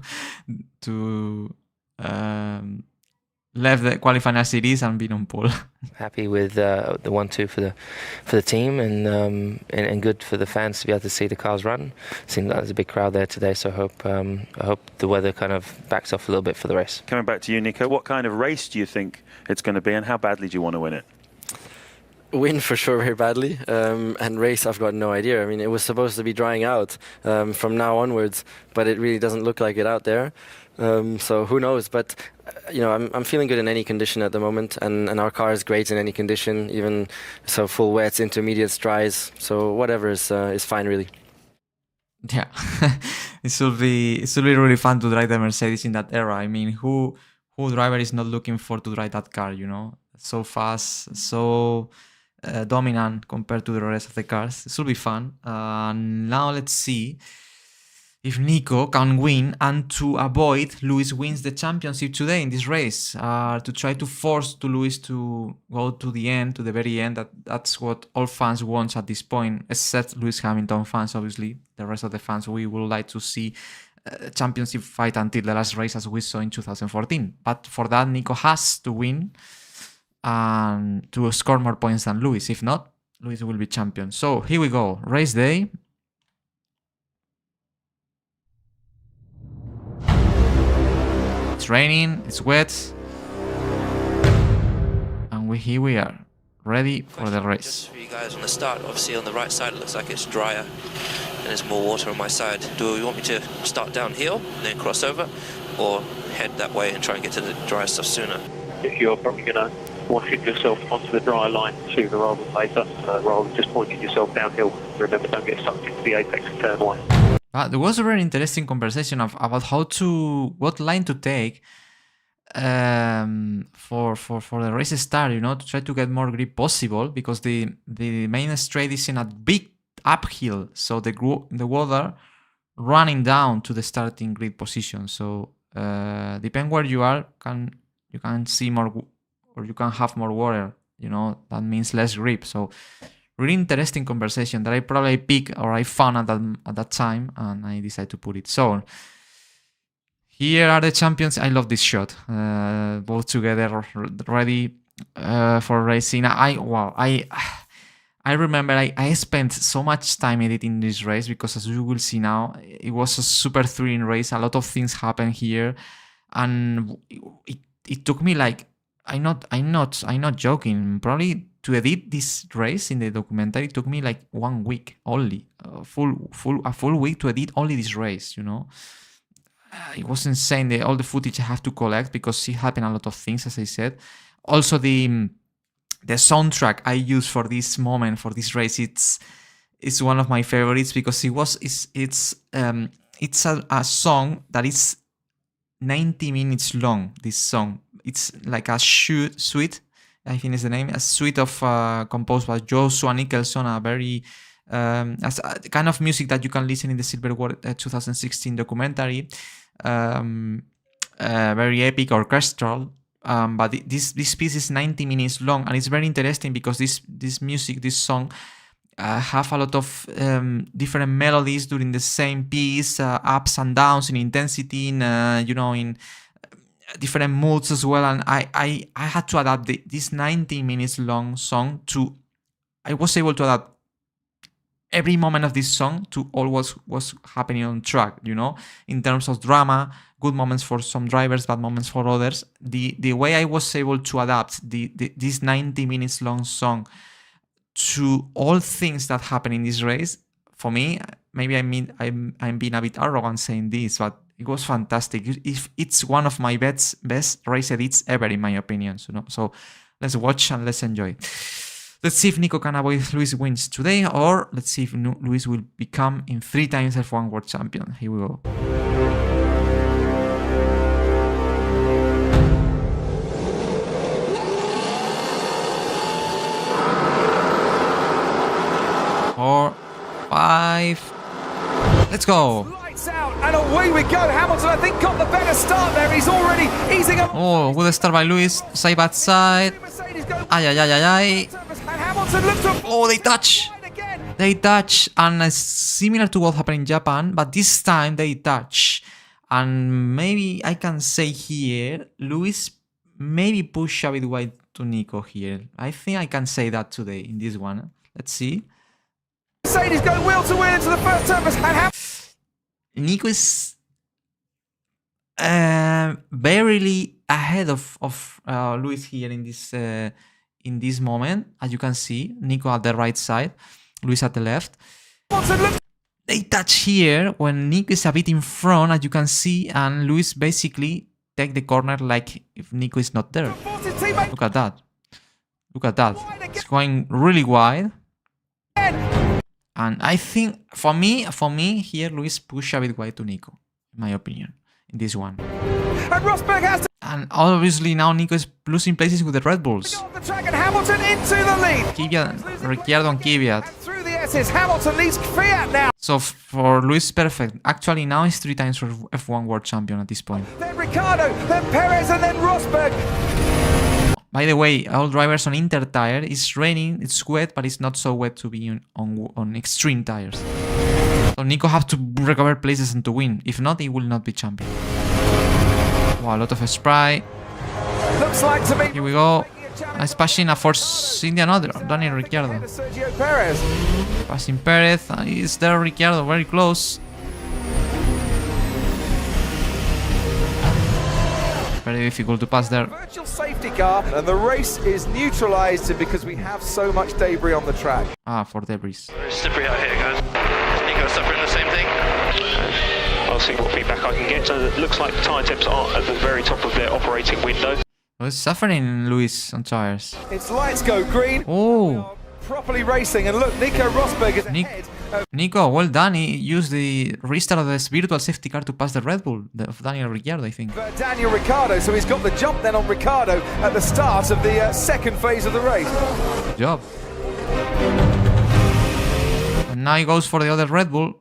leave the qualifying as it is and be on pole. Happy with the 1-2 for the team, and good for the fans to be able to see the cars run. Seemed like there's a big crowd there today, so I hope the weather kind of backs off a little bit for the race. Coming back to you, Nico, what kind of race do you think it's going to be, and how badly do you want to win it? Win for sure very badly, and race I've got no idea. I mean, it was supposed to be drying out from now onwards, but it really doesn't look like it out there. So who knows? But I'm feeling good in any condition at the moment, and our car is great in any condition, even so full wets, intermediates, dries. So whatever is fine really. Yeah, it should be really fun to drive the Mercedes in that era. I mean, who driver is not looking forward to drive that car? So fast, so dominant compared to the rest of the cars. It should be fun. Now let's see if Nico can win, and to avoid Lewis wins the championship today in this race, to try to force Lewis to go to the end, to the very end. That's what all fans want at this point, except Lewis Hamilton fans, obviously. The rest of the fans, we would like to see a championship fight until the last race, as we saw in 2014. But for that, Nico has to win and to score more points than Lewis. If not, Lewis will be champion. So here we go, race day. It's raining, it's wet, and here we are, ready for the race. Just for you guys on the start, obviously on the right side it looks like it's drier and there's more water on my side. Do you want me to start downhill and then cross over, or head that way and try and get to the dry stuff sooner? If you're probably going to wash yourself onto the dry line sooner rather than later, rather than just pointing yourself downhill. Remember, don't get sucked into the apex of turn one. There was a very interesting conversation about what line to take for the race start, to try to get more grip possible, because the main straight is in a big uphill, so the water running down to the starting grid position. So depend where you are, you can see more, or you can have more water. That means less grip. So really interesting conversation that I probably picked, or I found at that time, and I decided to put it. So here are the champions. I love this shot. Both together, ready for racing. I remember I spent so much time editing this race, because as you will see now, it was a super thrilling race. A lot of things happened here, and it took me like, I'm not joking, probably to edit this race in the documentary, it took me like 1 week only, a full week to edit only this race. It was insane, all the footage I have to collect, because it happened a lot of things, as I said. Also the soundtrack I used for this moment, for this race, is one of my favorites because it's a song that is 90 minutes long. This song, it's like a suite, I think is the name, a suite of composed by Joshua Nicholson, a very as a kind of music that you can listen in the Silver War 2016 documentary. Very epic, orchestral. But this piece is 90 minutes long, and it's very interesting because this song have a lot of different melodies during the same piece, ups and downs in intensity, in in different moods as well. And I had to adapt this 90 minutes long song to. I was able to adapt every moment of this song to all what was happening on track, in terms of drama, good moments for some drivers, bad moments for others. The way I was able to adapt this 90 minutes long song to all things that happen in this race, for me, maybe I'm being a bit arrogant saying this, but it was fantastic. It's one of my best race edits ever, in my opinion. So let's watch and let's enjoy. Let's see if Nico can avoid Lewis wins today, or let's see if Lewis will become in 3 times F1 World Champion. Here we go. Four, 5. Let's go. Lights out and away we go. Hamilton, I think, got the better start there. He's already easing up. Oh, good start by Lewis. Side by side. Ay. Oh, they touch. And it's similar to what happened in Japan, but this time they touch. And maybe I can say here, Lewis maybe push a bit wide to Nico here. I think I can say that today in this one. Let's see. Mercedes going wheel to wheel into the first turn, and Nico is barely ahead of Lewis here in this moment. As you can see, Nico at the right side, Lewis at the left. They touch here when Nico is a bit in front, as you can see, and Lewis basically take the corner like if Nico is not there. Look at that. It's going really wide. And I think for me here, Lewis push a bit wide to Nico, in my opinion, in this one. And Rosberg has to. And obviously now Nico is losing places with the Red Bulls. The track and Hamilton into the lead. Kvyat, Ricciardo and Kvyat. Through the S's, Hamilton leads Fiat now. So for Lewis, perfect. Actually now he's 3 times F1 World Champion at this point. Then Ricciardo, then Perez, and then Rosberg. By the way, all drivers on Inter tire. It's raining, it's wet, but it's not so wet to be on extreme tires. So Nico have to recover places and to win. If not, he will not be champion. Wow, a lot of spray. Looks like to me. Here we go. Nice passing, a Force India, another Daniel Ricciardo. Sergio Perez. Passing Perez, is there Ricciardo, very close. Very difficult to pass there. Virtual safety car, and the race is neutralized because we have so much debris on the track. For debris. There's debris out here, guys. Nico suffering the same thing. I'll see what feedback I can get. So it looks like the tyre temps are at the very top of their operating window. What's suffering, Lewis, on tires? Its lights go green. Oh. Properly racing, and look, Nico Rosberg is ahead. Nico, well done. He used the restart of this virtual safety car to pass the Red Bull of Daniel Ricciardo, I think. Daniel Ricciardo, so he's got the jump then on Ricciardo at the start of the second phase of the race. Good job. And now he goes for the other Red Bull.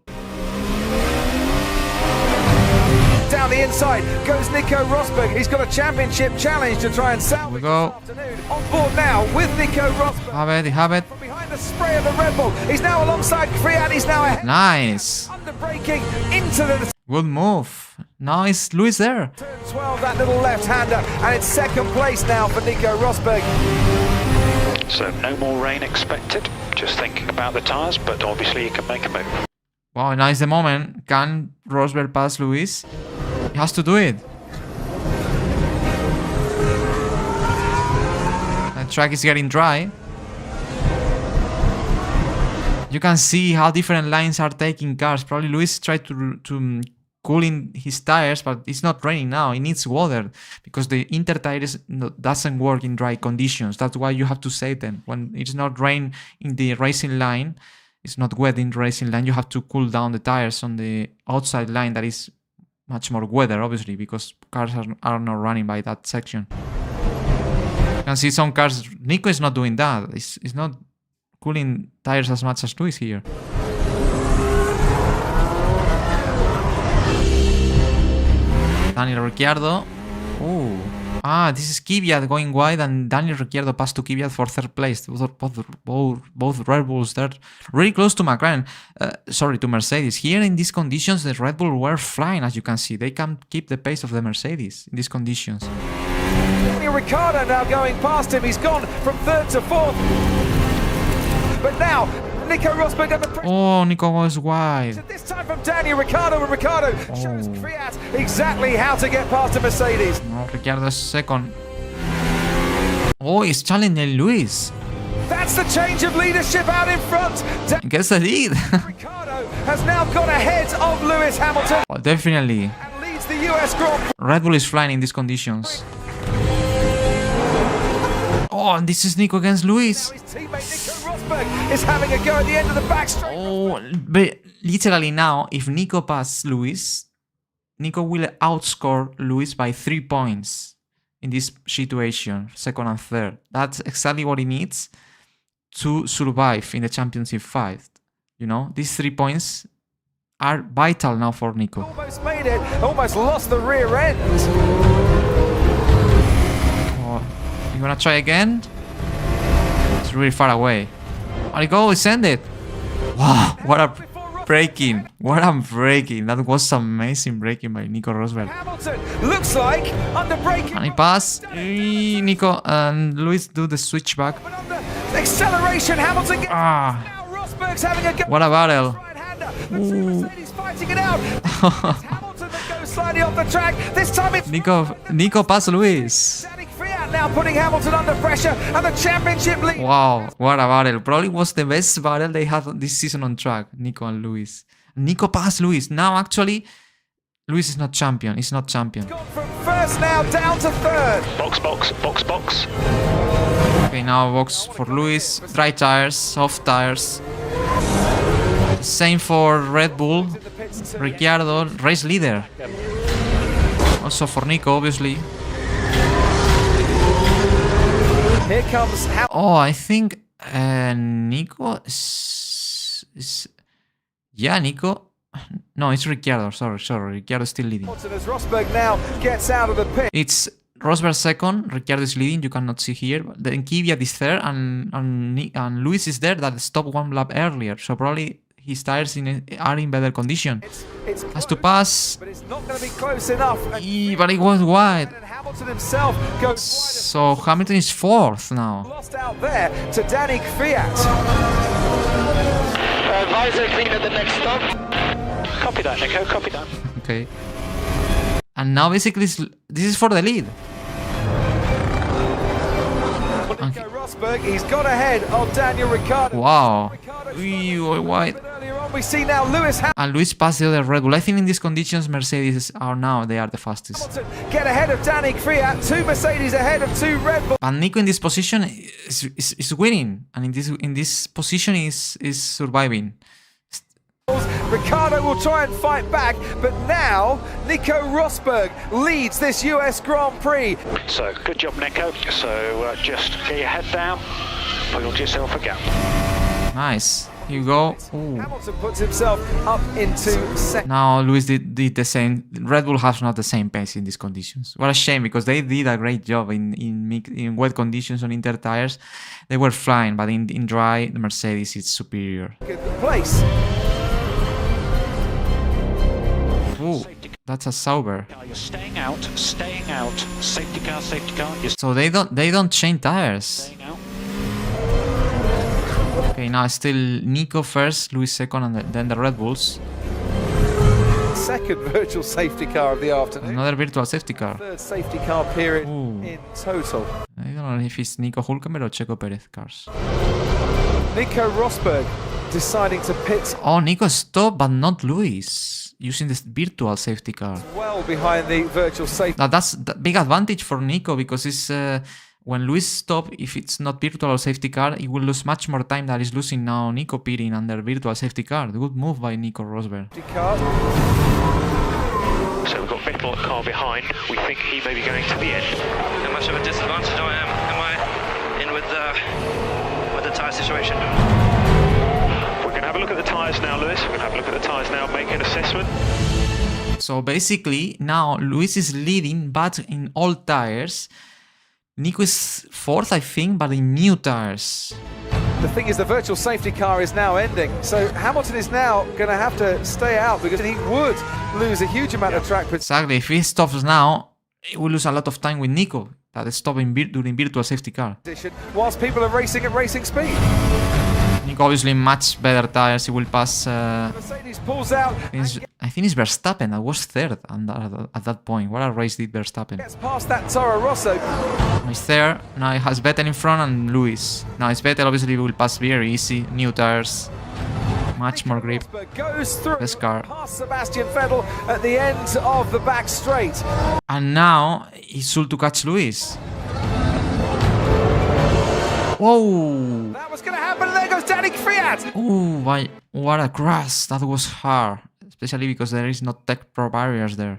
Down the inside goes Nico Rosberg. He's got a championship challenge to try and salvage this afternoon. On board now with Nico Rosberg. Have it. From behind the spray of the Red Bull. He's now alongside Fiat. He's now ahead. Nice. Under braking into the... Good move. Now is Lewis there. Turn 12, that little left-hander. And it's second place now for Nico Rosberg. So no more rain expected. Just thinking about the tyres, but obviously you can make a move. Wow, now is the moment. Can Rosberg pass Lewis? He has to do it. The track is getting dry. You can see how different lines are taking cars. Probably Lewis tried to cool in his tires, but it's not raining now. It needs water because the Inter tires doesn't work in dry conditions. That's why you have to save them. When it's not rain in the racing line, it's not wet in racing line. You have to cool down the tires on the outside line that is much more weather, obviously, because cars are not running by that section. You can see some cars. Nico is not doing that. It's not cooling tires as much as Luis here. Daniel Ricciardo. Oh. This is Kvyat going wide, and Daniel Ricciardo passed to Kvyat for third place. Both Red Bulls there, really close to McLaren. Sorry, to Mercedes. Here in these conditions, the Red Bull were flying, as you can see. They can keep the pace of the Mercedes in these conditions. Daniel Ricciardo now going past him. He's gone from third to fourth. But now, Nico Rosberg under pressure. Oh, Nico was wide. This time from Daniel Ricciardo, and Ricciardo shows Kvyat exactly how to get past a Mercedes. No, Ricciardo second. Oh, he's challenging Luis. That's the change of leadership out in front. Gets the lead. Ricciardo has now got ahead of Lewis Hamilton. Well, definitely. And leads the US Grand Prix. Red Bull is flying in these conditions. Oh, and this is Nico against Luis. His teammate Nico Rosberg is having a go at the end of the back straight. Oh, but literally now, if Nico passes Luis, Nico will outscore Luis by 3 points in this situation, second and third. That's exactly what he needs to survive in the championship fight. You know, these 3 points are vital now for Nico. Almost made it, almost lost the rear end. You wanna try again? It's really far away. There you go, it's ended. Wow, what a braking. What a braking. That was amazing braking by Nico Rosberg. Hamilton looks like under braking. And he passed. Nico and Luis do the switchback. But under acceleration, Hamilton gets now Rosberg's having a go. What a battle. Mercedes fighting it out. Hamilton that goes slightly off the track. This time it's Nico passed Luis. Now putting Hamilton under pressure, and the championship lead. Wow, what a battle. Probably was the best battle they had this season on track, Nico and Luis. Nico passed Luis. Now actually, Luis is not champion. He's not champion. Gone from first now down to third. Box, box, box, box. Okay, now box for Luis. Dry tires, soft tires. Same for Red Bull. Ricciardo, race leader. Also for Nico, obviously. Here comes I think Nico yeah, Nico. No, it's Ricciardo. Sorry. Ricciardo is still leading. As Rosberg now gets out of the pit. It's Rosberg second. Ricciardo is leading. You cannot see here. Then Kvyat is third, and Luis is there that stopped 1 lap earlier. So probably his tires are in better condition. It's has to pass. But it's not going to be close enough. But it was wide. Hamilton himself goes so Hamilton is fourth now. Lost out there to Danny Kvyat. Visor clean at the next stop. Copy that, Nico. Copy that. Okay. And now basically this is for the lead. Nico Rosberg, he's got ahead of Daniel Ricciardo. Wow. Wide. We see now Lewis Hamilton. And Luis passed the other Red Bull. I think in these conditions, Mercedes are the fastest. Get ahead of Danny Kvyat. 2 Mercedes ahead of 2 Red Bull. And Nico in this position is winning, and in this position is surviving. Ricciardo will try and fight back, but now Nico Rosberg leads this US Grand Prix. So good job, Nico. So just get your head down, build yourself a gap. Nice. Here you go. Ooh. Hamilton puts himself up into second. Now Luis did the same. Red Bull has not the same pace in these conditions. What a shame, because they did a great job in wet conditions on inter tires. They were flying, but in dry, the Mercedes is superior. Good place. Ooh, that's a Sauber. You're staying out. Safety car. So they don't change tires. Okay, now still Nico first, Luis second, and then the Red Bulls. Second virtual safety car of the afternoon. Another virtual safety car. Third safety car period in total. I don't know if it's Nico Hülkenberg or Checo Perez cars. Nico Rosberg deciding to pit. Oh, Nico stopped, but not Luis, using this virtual safety car. Well behind the virtual safety. Now that's the big advantage for Nico, because it's when Lewis stops, if it's not virtual or safety car, he will lose much more time than he's losing now. Nico pitting under virtual safety car. Good move by Nico Rosberg. So we've got Vettel car behind. We think he may be going to the end. How much of a disadvantage am I in with the tyre situation? We're going to have a look at the tyres now, Lewis. We're going to have a look at the tyres now, make an assessment. So basically, now Lewis is leading, but in old tires. Nico is fourth, I think, but in new tires. The thing is, the virtual safety car is now ending, so Hamilton is now going to have to stay out because he would lose a huge amount of track. Exactly, if he stops now, he will lose a lot of time with Nico, that is stopping during virtual safety car. Whilst people are racing at racing speed. Nico obviously much better tires, he will pass... Mercedes pulls out. I think it's Verstappen, that was third at that point. What a race did Verstappen. Gets past that Toro Rosso. He's there, now he has Vettel in front and Lewis. Now it's Vettel, obviously will pass very easy, new tires. Much more grip. Goes through this car. Past Sebastian Vettel at the end of the back straight. And now he's sold to catch Lewis. Whoa! That was going to happen, and there goes Danny Kvyat! Oh, what a crash! That was hard, especially because there is no tech pro barriers there.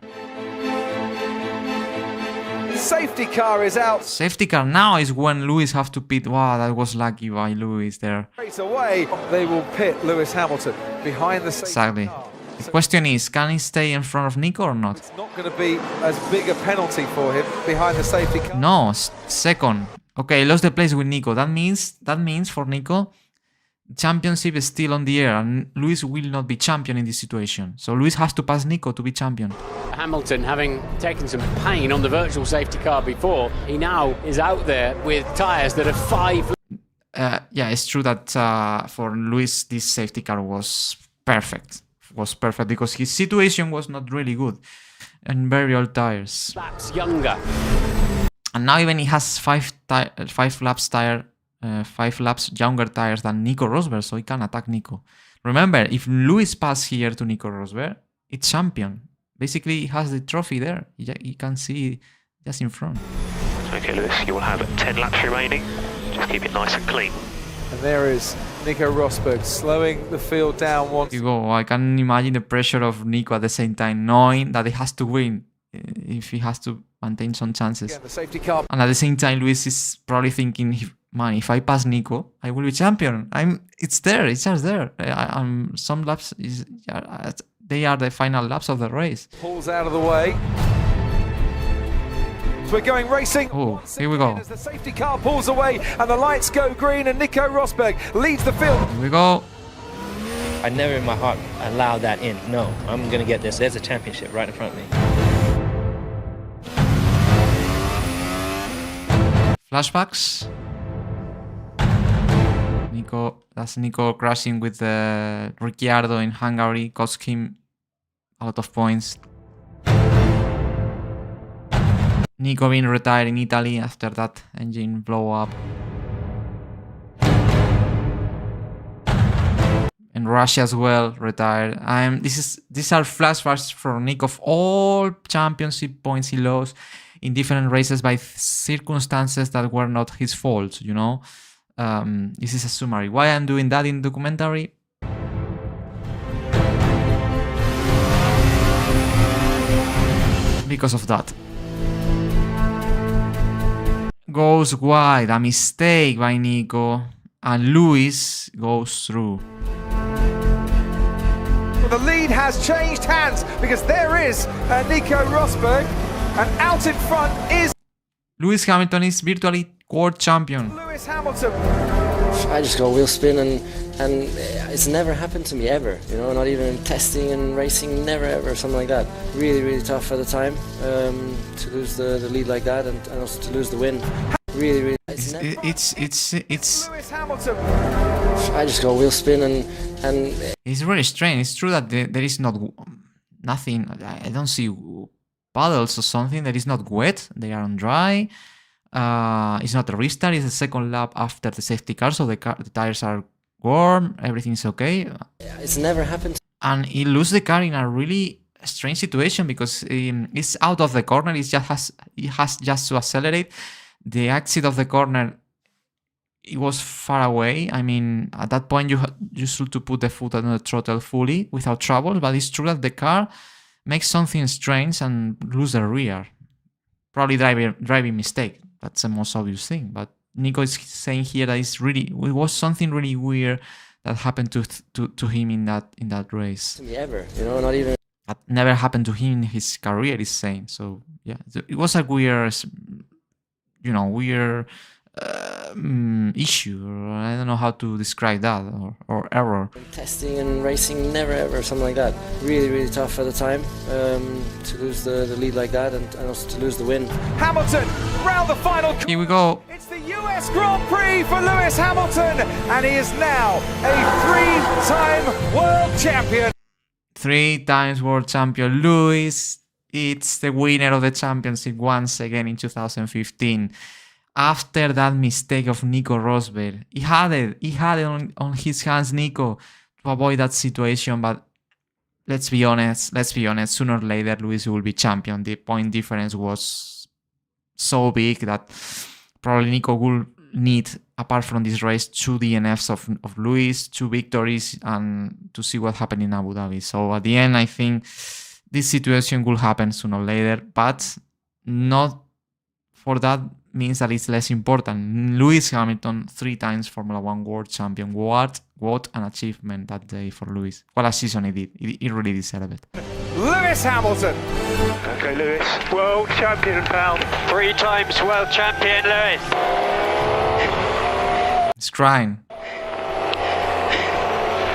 Safety car is out. Safety car now is when Lewis have to pit. Wow, that was lucky by Lewis there. Straight away, they will pit Lewis Hamilton behind the safety exactly. car. The question is, can he stay in front of Nico or not? It's not going to be as big a penalty for him behind the safety car. No, second. Okay, lost the place with Nico. That means for Nico, championship is still on the air and Lewis will not be champion in this situation. So Lewis has to pass Nico to be champion. Hamilton, having taken some pain on the virtual safety car before, he now is out there with tyres that are 5... Yeah, it's true that for Lewis this safety car was perfect. Was perfect because his situation was not really good and very old tires. Laps younger. And now even he has 5 laps younger tires than Nico Rosberg, so he can attack Nico. Remember, if Lewis passes here to Nico Rosberg, it's champion. Basically, he has the trophy there. You can see just in front. Okay, Lewis, you will have 10 laps remaining. Just keep it nice and clean. And there is Nico Rosberg slowing the field down once. You go. I can imagine the pressure of Nico at the same time, knowing that he has to win if he has to maintain some chances. Again, the safety car. And at the same time, Lewis is probably thinking, man, if I pass Nico, I will be champion. It's there. It's just there. Some laps they are the final laps of the race. Pulls out of the way. So we're going racing. Oh, here we go. As the safety car pulls away and the lights go green and Nico Rosberg leads the field. Here we go. I never in my heart allowed that in. No, I'm going to get this. There's a championship right in front of me. Flashbacks. That's Nico crashing with Ricciardo in Hungary, cost him a lot of points. Nico being retired in Italy after that engine blow up. And Russia as well, retired. These are flashbacks from Nico of all championship points he lost in different races by circumstances that were not his fault, you know. This is a summary. Why I'm doing that in documentary? Because of that. Goes wide, a mistake by Nico, and Lewis goes through. Well, the lead has changed hands because there is Nico Rosberg, and out in front is Lewis Hamilton is virtually world champion. Lewis Hamilton. I just go wheel spin and it's never happened to me ever, you know, not even in testing and racing, never ever, something like that. Really, really tough at the time to lose the lead like that and also to lose the win. Really, really. It's Lewis Hamilton. I just go wheel spin and it's really strange. It's true that there is nothing. I don't see puddles or something. That is not wet. They are on dry. It's not a restart. It's the second lap after the safety car, so the tires are warm. Everything's okay. It's never happened. And he loses the car in a really strange situation because it's out of the corner. It has just to accelerate. The exit of the corner, it was far away. I mean, at that point you should to put the foot on the throttle fully without trouble, but it's true that the car makes something strange and lose the rear. Probably driving mistake. That's the most obvious thing. But Nico is saying here that it was something really weird that happened to him in that race. To me ever, not even. That never happened to him in his career, he's saying. So yeah, it was a weird, issue, or I don't know how to describe that, or error. Testing and racing, never ever something like that. Really, really tough at the time to lose the lead like that, and also to lose the win. Hamilton round the final. Here we go. It's the US Grand Prix for Lewis Hamilton, and he is now a 3-time world champion. 3 times world champion Lewis. It's the winner of the championship once again in 2015. After that mistake of Nico Rosberg, he had it on his hands, Nico, to avoid that situation. But let's be honest, sooner or later Lewis will be champion. The point difference was so big that probably Nico will need, apart from this race, 2 DNFs of Lewis, 2 victories, and to see what happened in Abu Dhabi. So at the end, I think this situation will happen sooner or later, but not for that means that it's less important. Lewis Hamilton, 3 times Formula 1 world champion. What an achievement that day for Lewis. What a season he did. He really deserved it. Lewis Hamilton. Okay, Lewis, world champion, pal. 3 times world champion, Lewis. He's crying.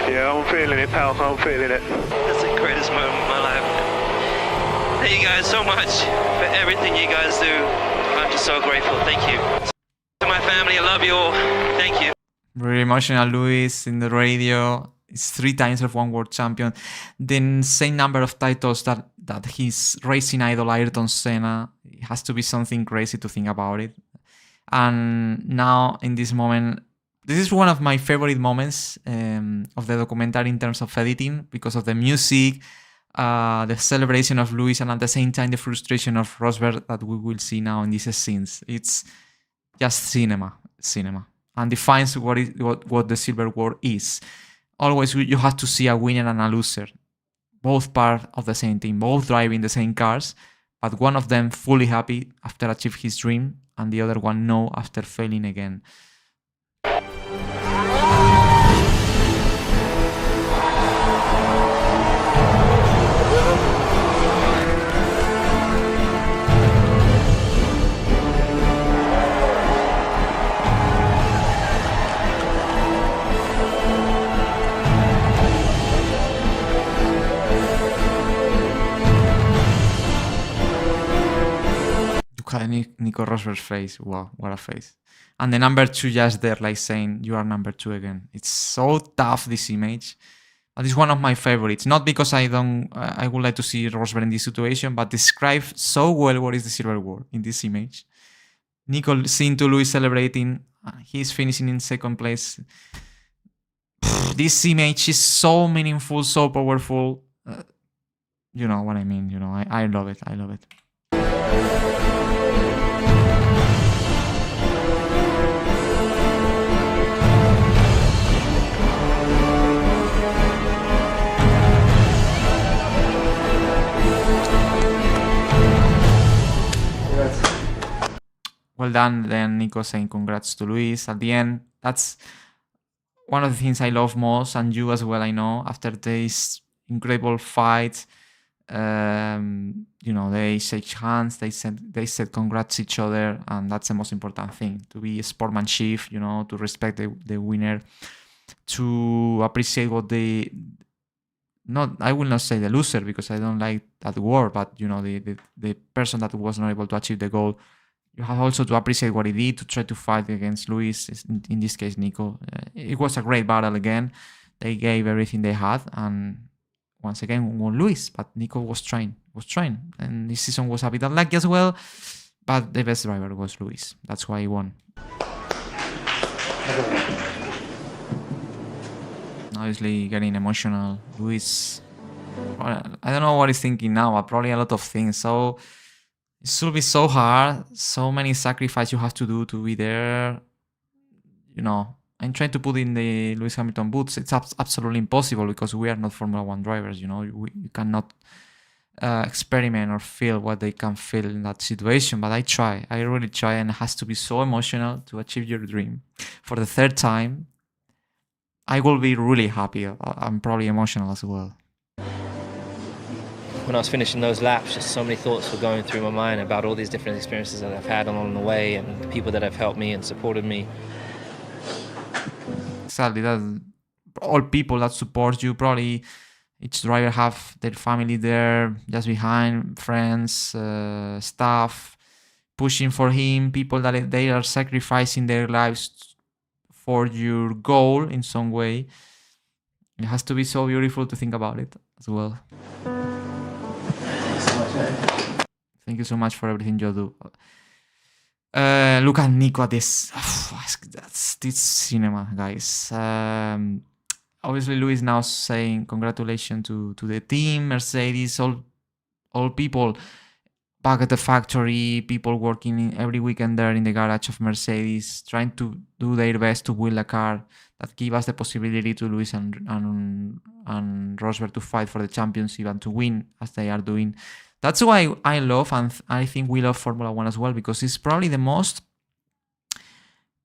Yeah, I'm feeling it, pal. I'm feeling it. That's the greatest moment of my life. Thank you guys so much for everything you guys do. I'm just so grateful. Thank you. To my family, I love you all. Thank you. Very emotional Lewis in the radio. He's 3 times F1 world champion. The same number of titles that his racing idol Ayrton Senna. It has to be something crazy to think about it. And now in this moment, this is one of my favorite moments of the documentary in terms of editing, because of the music, the celebration of Lewis, and at the same time the frustration of Rosberg that we will see now in these scenes. It's just cinema, and defines what the Silver War is. Always you have to see a winner and a loser, both part of the same team, both driving the same cars, but one of them fully happy after achieving his dream, and the other one no after failing again. Nico Rosberg's face, wow, what a face. And the number 2 just there, like saying, you are number 2 again. It's so tough, this image. But it's one of my favorites. Not because I would like to see Rosberg in this situation, but describe so well what is the Silver War in this image. Nico seen to Lewis celebrating, he's finishing in 2nd place. This image is so meaningful, so powerful. You know what I mean, I love it, I love it. Well done, then Nico saying congrats to Lewis at the end. That's one of the things I love most, and you as well, I know. After this incredible fight, they shake hands, they said congrats each other, and that's the most important thing. To be sportsmanship, to respect the winner, to appreciate what I will not say the loser, because I don't like that word, but the person that was not able to achieve the goal. You have also to appreciate what he did to try to fight against Lewis, in this case Nico. It was a great battle again. They gave everything they had, and once again won Lewis, but Nico was trying, and this season was a bit unlucky as well, but the best driver was Lewis. That's why he won. Obviously getting emotional. Lewis, I don't know what he's thinking now, but probably a lot of things. So It should be so hard, so many sacrifices you have to do to be there. You know, I'm trying to put in the Lewis Hamilton boots. It's absolutely impossible because we are not Formula 1 drivers, you know. You cannot experiment or feel what they can feel in that situation. But I really try, and it has to be so emotional to achieve your dream. For the third time, I will be really happy. I'm probably emotional as well. When I was finishing those laps, just so many thoughts were going through my mind about all these different experiences that I've had along the way and the people that have helped me and supported me. Sadly, that all people that support you, probably each driver have their family there just behind, friends, staff, pushing for him, people that they are sacrificing their lives for your goal in some way. It has to be so beautiful to think about it as well. Thank you so much for everything you do. Look at Nico at this. This cinema, guys. Obviously, Lewis now saying congratulations to the team, Mercedes, all people back at the factory, people working every weekend there in the garage of Mercedes, trying to do their best to win a car that give us the possibility to Lewis and Rosberg to fight for the championship and to win as they are doing. That's why I love, and I think we love Formula 1 as well, because it's probably the most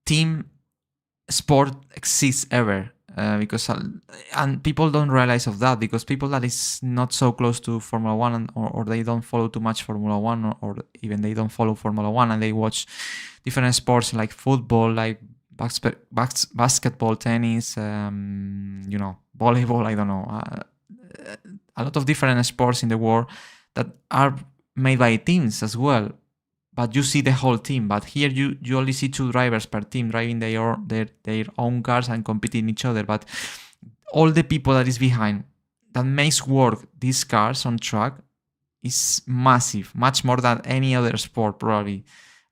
team sport exists ever. And people don't realize of that, because people that is not so close to Formula 1 or they don't follow too much Formula 1 or even they don't follow Formula 1 and they watch different sports like football, like basketball, tennis, volleyball, I don't know. A lot of different sports in the world that are made by teams as well, but you see the whole team. But here you only see 2 drivers per team driving their own cars and competing each other. But all the people that is behind that makes work these cars on track is massive, much more than any other sport probably.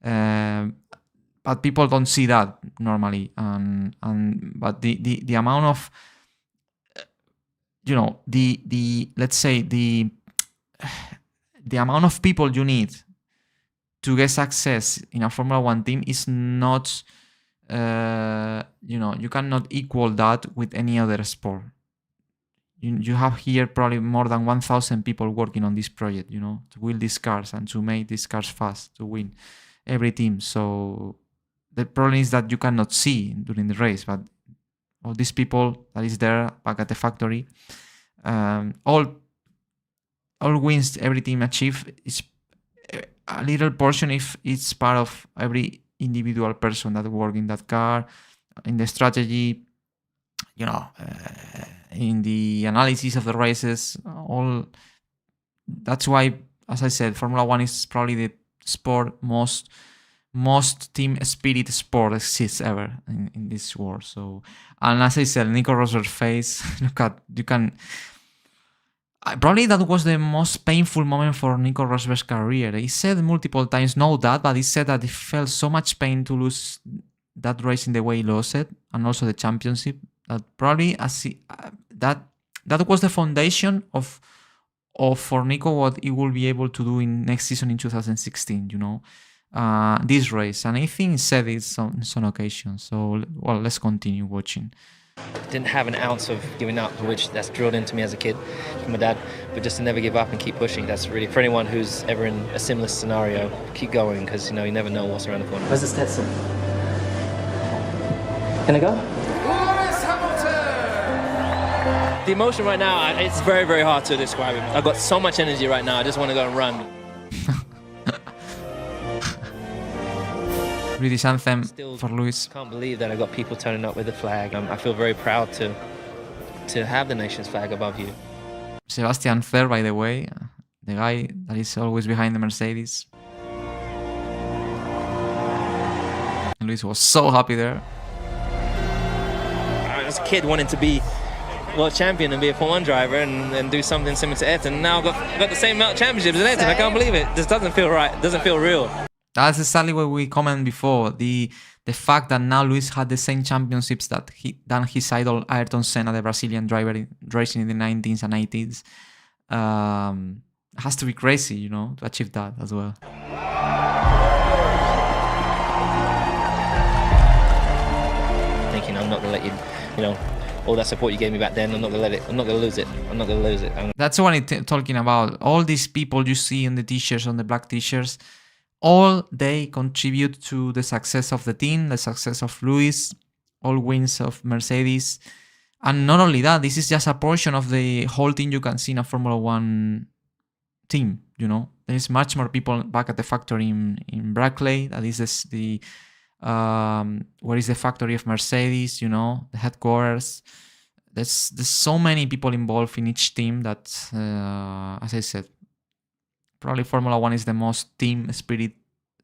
But people don't see that normally, but the amount of let's say the amount of people you need to get success in a Formula 1 team is not, you cannot equal that with any other sport. You have here probably more than 1,000 people working on this project, to build these cars and to make these cars fast, to win every team. So the problem is that you cannot see during the race, but all these people that is there back at the factory, all wins every team achieve is a little portion if it's part of every individual person that work in that car, in the strategy, in the analysis of the races. That's why, as I said, Formula 1 is probably the sport most team spirit sport exists ever in this world. So, and as I said, Nico Rosberg's face, probably that was the most painful moment for Nico Rosberg's career. He said multiple times, no doubt, but he said that he felt so much pain to lose that race in the way he lost it, and also the championship. That probably that was the foundation of for Nico what he will be able to do in next season in 2016. This race, and I think he said it on some occasions. So, well, let's continue watching. Didn't have an ounce of giving up, which that's drilled into me as a kid from my dad, but just to never give up and keep pushing. That's really, for anyone who's ever in a similar scenario, keep going, because you never know what's around the corner. Where's the Stetson? Can I go? Lewis Hamilton! The emotion right now, it's very, very hard to describe it. I've got so much energy right now, I just want to go and run. British anthem for Lewis. I can't believe that I've got people turning up with the flag. I feel very proud to have the nation's flag above you. Sebastian Vettel, by the way, the guy that is always behind the Mercedes. And Lewis was so happy there. I was a kid wanting to be world champion and be a F1 driver and do something similar to Ayrton. Now I've got the same amount of championships as Ayrton. I can't believe it. This doesn't feel right. It doesn't feel real. That's exactly what we commented before. The fact that now Lewis had the same championships that his idol Ayrton Senna, the Brazilian driver racing in the 19s and 80s, has to be crazy, to achieve that as well. you know, all that support you gave me back then, I'm not gonna let it. I'm not gonna lose it. I'm not gonna lose it. That's what I'm talking about. All these people you see in the t-shirts, on the black t-shirts, all they contribute to the success of the team, the success of Lewis, all wins of Mercedes. And not only that, this is just a portion of the whole team you can see in a Formula One team, you know. There's much more people back at the factory in Brackley. That is the where is the factory of Mercedes, you know, the headquarters. There's so many people involved in each team that, as I said, probably Formula One is the most team spirit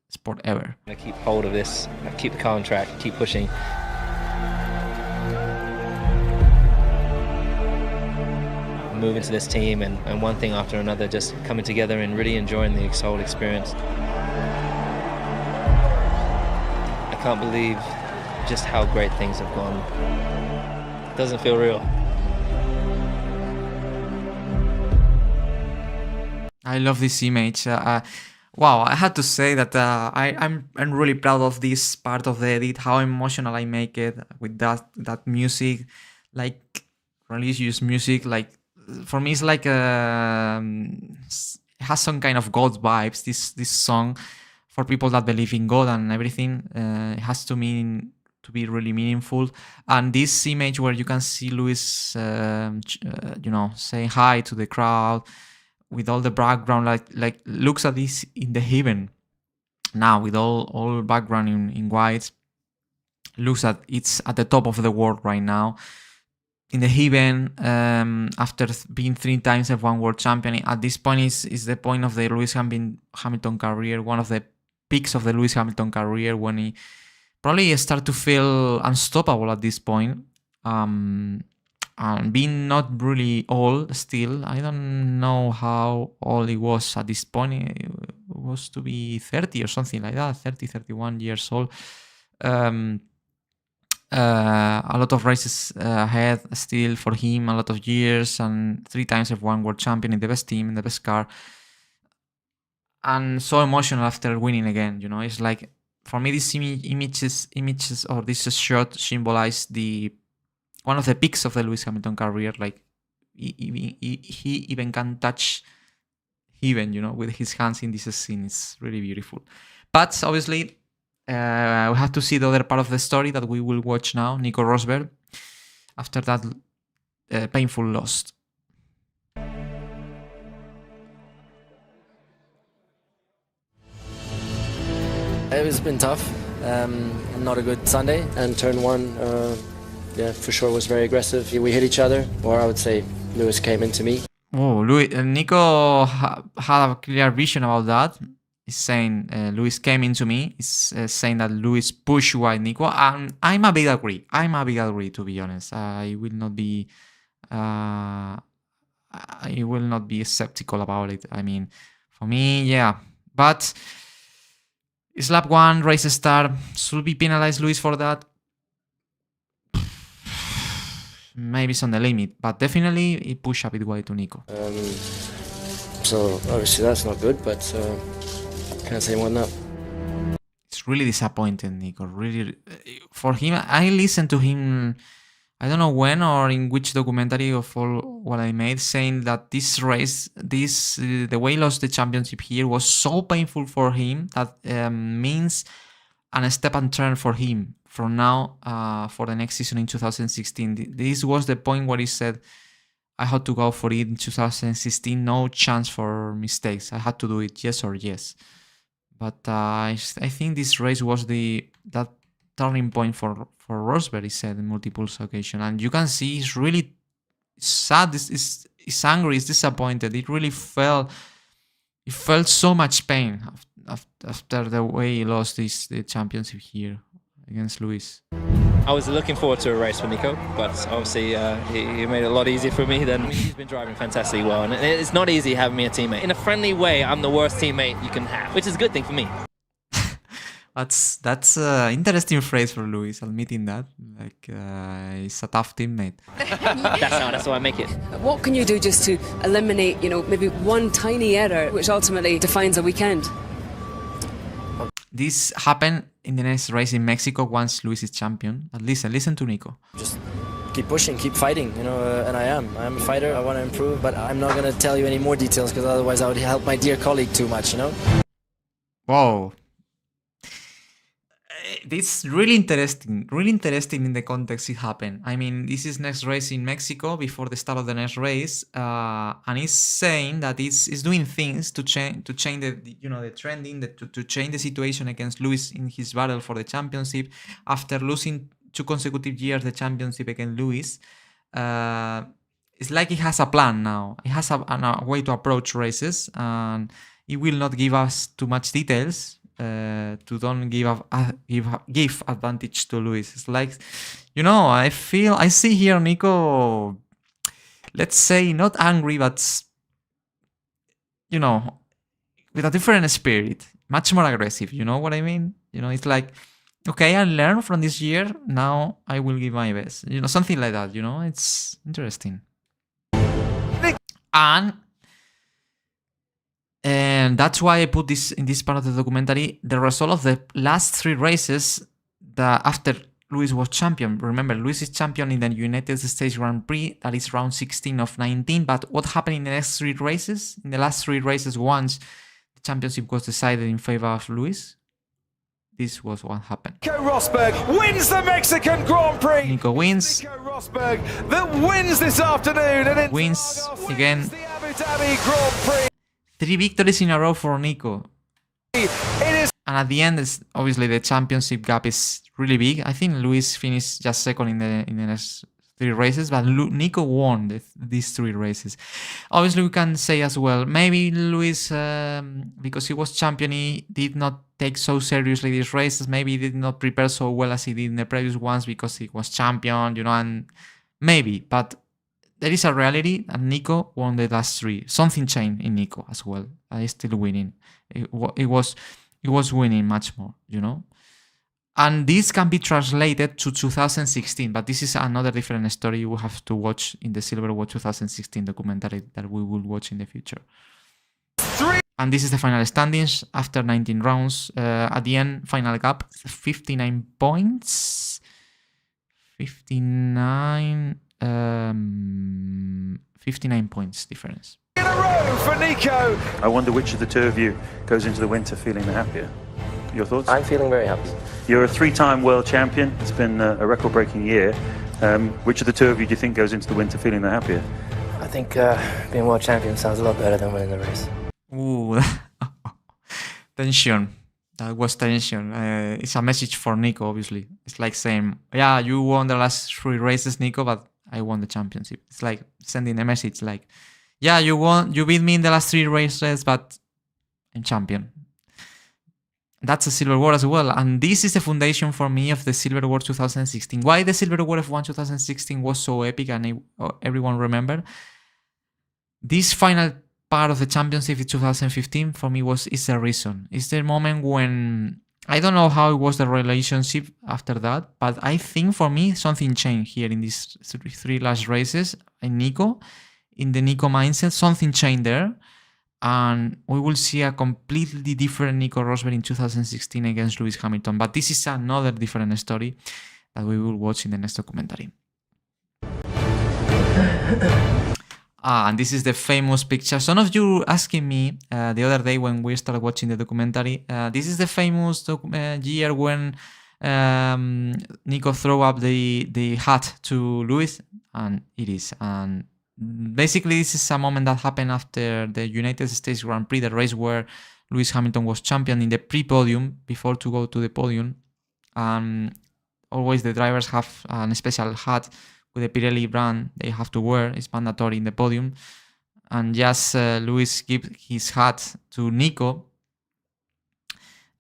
sport ever. I keep hold of this, I keep the car on track, keep pushing. Move into this team and one thing after another, just coming together and really enjoying the whole experience. I can't believe just how great things have gone. It doesn't feel real. I love this image. Wow, I had to say that I'm really proud of this part of the edit, how emotional I make it with that music, like religious music. Like for me, it's like it has some kind of God vibes. This song for people that believe in God and everything. It has to be really meaningful. And this image where you can see Lewis, you know, saying hi to the crowd, with all the background, like looks at this in the heaven now, with all background in white, looks at it's at the top of the world right now in the heaven, after being 3 times F1 world champion. At this point is the point of the Lewis Hamilton career, one of the peaks of the Lewis Hamilton career, when he probably start to feel unstoppable at this point. And being not really old still, I don't know how old he was at this point. It was to be 30 or something like that, 30, 31 years old. A lot of races ahead still for him, a lot of years, and 3 times F1 world champion in the best team, in the best car. And so emotional after winning again, you know. It's like, for me, these images or this shot symbolize one of the peaks of the Lewis Hamilton career. Like he even can touch heaven, you know, with his hands in this scene. It's really beautiful. But obviously, we have to see the other part of the story that we will watch now. Nico Rosberg, after that painful loss. It's been tough. Not a good Sunday, and turn 1. Yeah, for sure was very aggressive. We hit each other, or I would say Lewis came into me. Oh, Nico had a clear vision about that. He's saying Lewis came into me. He's saying that Lewis pushed wide Nico, and I'm a big agree. To be honest. I will not be skeptical about it. I mean, for me, yeah. But it's lap 1, race start. Should we penalize Lewis for that? Maybe it's on the limit, but definitely it pushed a bit wide to Nico. So obviously that's not good, but can't say more than that. It's really disappointing, Nico. Really, for him, I listened to him. I don't know when or in which documentary of all what I made, saying that this race, the way he lost the championship here was so painful for him that means a step and turn for him from now for the next season in 2016. This was the point where he said, I had to go for it in 2016, no chance for mistakes. I had to do it, yes or yes. But I think this race was that turning point for Rosberg, he said in multiple occasions. And you can see he's really sad, he's angry, he's disappointed. He felt so much pain after the way he lost the championship here against Lewis. I was looking forward to a race with Nico, but obviously he made it a lot easier for me. He's been driving fantastically well, and it's not easy having me a teammate. In a friendly way, I'm the worst teammate you can have, which is a good thing for me. That's an interesting phrase for Lewis, admitting that. Like, he's a tough teammate. That's how I make it. What can you do just to eliminate, maybe one tiny error which ultimately defines a weekend? This happened in the next race in Mexico once Lewis is champion. But listen to Nico. Just keep pushing, keep fighting, you know, and I am a fighter. I want to improve, but I'm not going to tell you any more details because otherwise I would help my dear colleague too much, you know. Wow. It's really interesting in the context it happened. I mean, this is next race in Mexico before the start of the next race, and he's saying that it's doing things to change the trending, to change the situation against Lewis in his battle for the championship after losing 2 consecutive years the championship against Lewis. It's like he has a plan now. He has a way to approach races, and he will not give us too much details. To don't give advantage to Lewis. It's like, you know, I see here Nico, let's say not angry, but, you know, with a different spirit, much more aggressive. You know what I mean? You know, it's like, okay, I learned from this year, now I will give my best. You know, something like that. You know, it's interesting. And that's why I put this in this part of the documentary, the result of the last 3 races after Lewis was champion. Remember, Lewis is champion in the United States Grand Prix, that is round 16 of 19. But what happened in the next 3 races? In the last 3 races, once the championship was decided in favor of Lewis, this was what happened. Nico Rosberg wins the Mexican Grand Prix. Nico wins. Nico Rosberg that wins this afternoon and wins again. The Abu Dhabi Grand Prix. 3 victories in a row for Nico. And at the end, obviously the championship gap is really big. I think Lewis finished just second in the next 3 races, but Nico won these 3 races. Obviously, we can say as well, maybe Lewis, because he was champion, he did not take so seriously these races. Maybe he did not prepare so well as he did in the previous ones because he was champion, you know, and maybe, but there is a reality, and Nico won the last 3. Something changed in Nico as well. He's still winning. It was winning much more, you know. And this can be translated to 2016, but this is another different story you will have to watch in the Silver War 2016 documentary that we will watch in the future. And this is the final standings after 19 rounds. At the end, final gap, 59 points. 59 points difference. In a row for Nico. I wonder which of the 2 of you goes into the winter feeling the happier. Your thoughts? I'm feeling very happy. You're a 3-time world champion. It's been a record-breaking year. Which of the 2 of you do you think goes into the winter feeling the happier? I think being world champion sounds a lot better than winning the race. Ooh, tension. That was tension. It's a message for Nico, obviously. It's like saying, yeah, you won the last 3 races, Nico, but I won the championship. It's like sending a message like, yeah, you beat me in the last 3 races, but I'm champion. That's a Silver War as well. And this is the foundation for me of the Silver War 2016. Why the Silver War F1 2016 was so epic and everyone remembered? This final part of the championship in 2015 for me is the reason. It's the moment when, I don't know how it was the relationship after that, but I think for me something changed here in these 3 last races in Nico, in the Nico mindset, something changed there. And we will see a completely different Nico Rosberg in 2016 against Lewis Hamilton. But this is another different story that we will watch in the next documentary. And this is the famous picture. Some of you asking me the other day when we started watching the documentary, this is the famous year when Nico threw up the hat to Lewis, and it is. And basically, this is a moment that happened after the United States Grand Prix, the race where Lewis Hamilton was champion in the pre-podium, before to go to the podium. Always the drivers have a special hat with the Pirelli brand they have to wear. It's mandatory in the podium. And just Lewis gives his hat to Nico,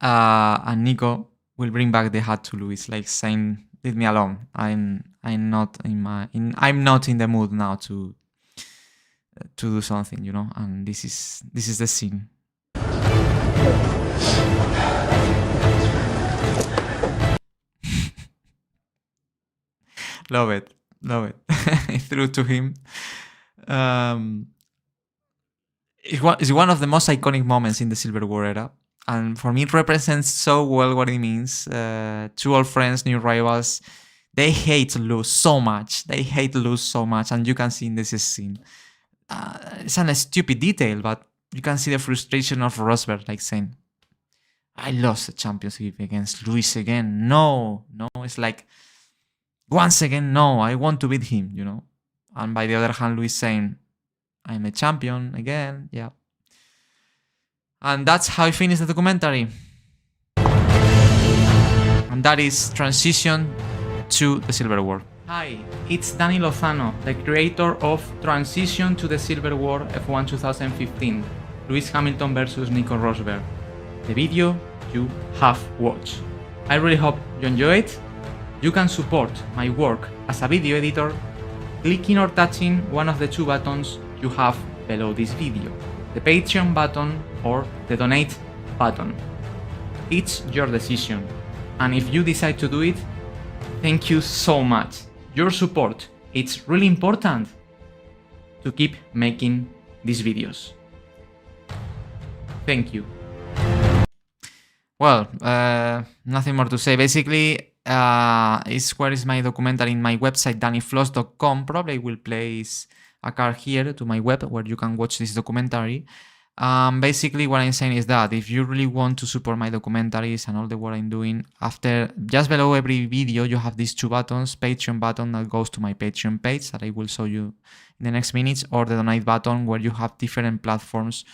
and Nico will bring back the hat to Lewis, like saying, "Leave me alone. I'm not in the mood now to do something, you know." And this is the scene. Love it. I threw to him. It's one of the most iconic moments in the Silver War era, and for me it represents so well what it means. 2 old friends, new rivals, They hate lose so much. They hate lose so much, and you can see in this scene. It's a stupid detail, but you can see the frustration of Rosberg, like saying, I lost the championship against Lewis again. No, it's like, once again, no, I want to beat him, you know. And by the other hand, Lewis saying, I'm a champion again, yeah. And that's how I finished the documentary. And that is transition to the Silver War. Hi, it's Danny Lozano, the creator of Transition to the Silver War F1 2015, Lewis Hamilton versus Nico Rosberg, the video you have watched. I really hope you enjoy it. You can support my work as a video editor clicking or touching one of the two buttons you have below this video, the Patreon button or the Donate button. It's your decision, and if you decide to do it, thank you so much. Your support, it's really important to keep making these videos. Thank you. Well, nothing more to say. Basically, where is my documentary in my website, dannyfloss.com. Probably will place a card here to my web where you can watch this documentary. Basically, what I'm saying is that if you really want to support my documentaries and all the work I'm doing, just below every video, you have these two buttons, Patreon button that goes to my Patreon page that I will show you in the next minutes, or the Donate button where you have different platforms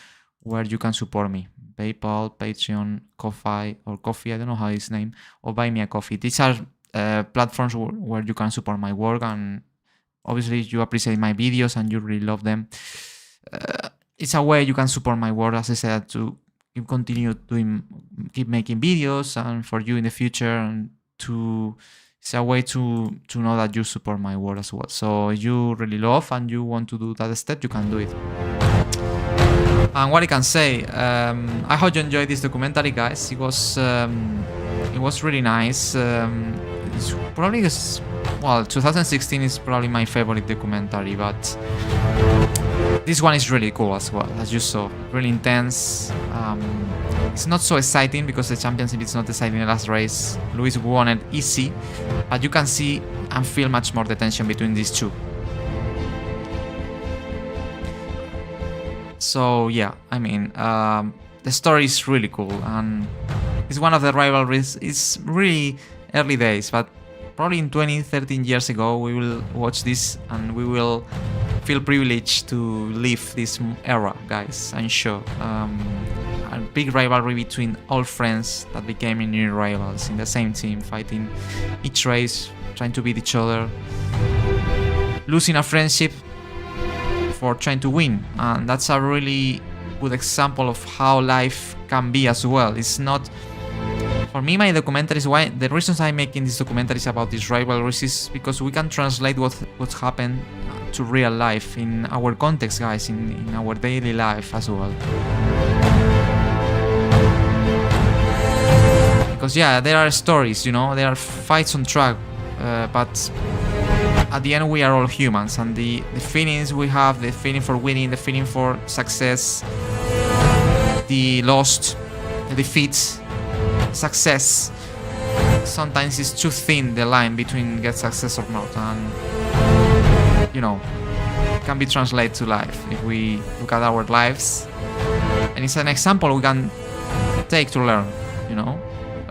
where you can support me. PayPal, Patreon, Coffee, I don't know how it's named, or Buy Me a Coffee. These are platforms where you can support my work, and obviously you appreciate my videos and you really love them. It's a way you can support my work, as I said, to keep making videos, and for you in the future, and it's a way to know that you support my work as well. So if you really love and you want to do that step, you can do it. And what I can say, I hope you enjoyed this documentary, guys. It was really nice. It's probably 2016 is probably my favorite documentary, but this one is really cool as well, as you saw. Really intense. It's not so exciting because the championship is not decided in the last race. Lewis won it easy, but you can see and feel much more the tension between these two. So yeah, I mean, the story is really cool, and it's one of the rivalries. It's really early days, but probably in 13 years ago, we will watch this and we will feel privileged to live this era, guys. I'm sure. A big rivalry between old friends that became new rivals in the same team, fighting each race, trying to beat each other, losing a friendship for trying to win. And that's a really good example of how life can be as well. It's not, for me, my documentaries, why the reasons I'm making these documentaries about these rivalries is because we can translate what's happened to real life in our context, guys, in our daily life as well. Because yeah, there are stories, you know, there are fights on track, but at the end we are all humans, and the feelings we have, the feeling for winning, the feeling for success, the lost, the defeats, success, sometimes it's too thin, the line between get success or not, and you know, it can be translated to life if we look at our lives, and it's an example we can take to learn, you know.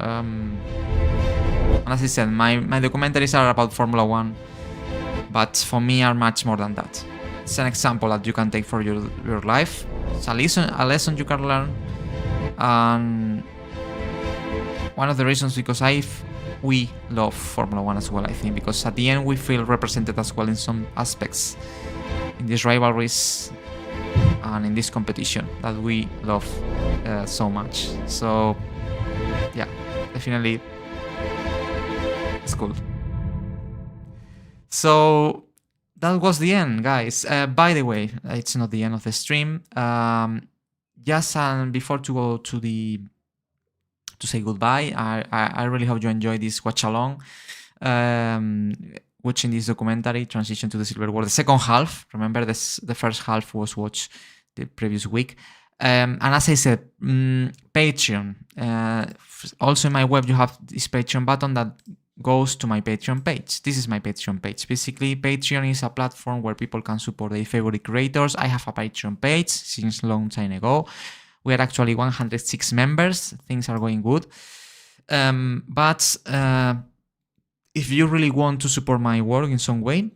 And as I said, my documentaries are about Formula 1, but for me are much more than that. It's an example that you can take for your life. It's a lesson you can learn, and one of the reasons because we love Formula 1 as well, I think, because at the end we feel represented as well in some aspects in these rivalries and in this competition that we love so much. So yeah, definitely it's cool. So that was the end, guys. By the way, it's not the end of the stream. Just before to go to say goodbye, I really hope you enjoyed this watch-along, watching this documentary, Transition to the Silver War, the second half. Remember, the first half was watched the previous week. And as I said, Patreon. Also in my web, you have this Patreon button that goes to my Patreon page. This is my Patreon page. Basically, Patreon is a platform where people can support their favorite creators. I have a Patreon page since long time ago. We are actually 106 members. Things are going good. But if you really want to support my work in some way,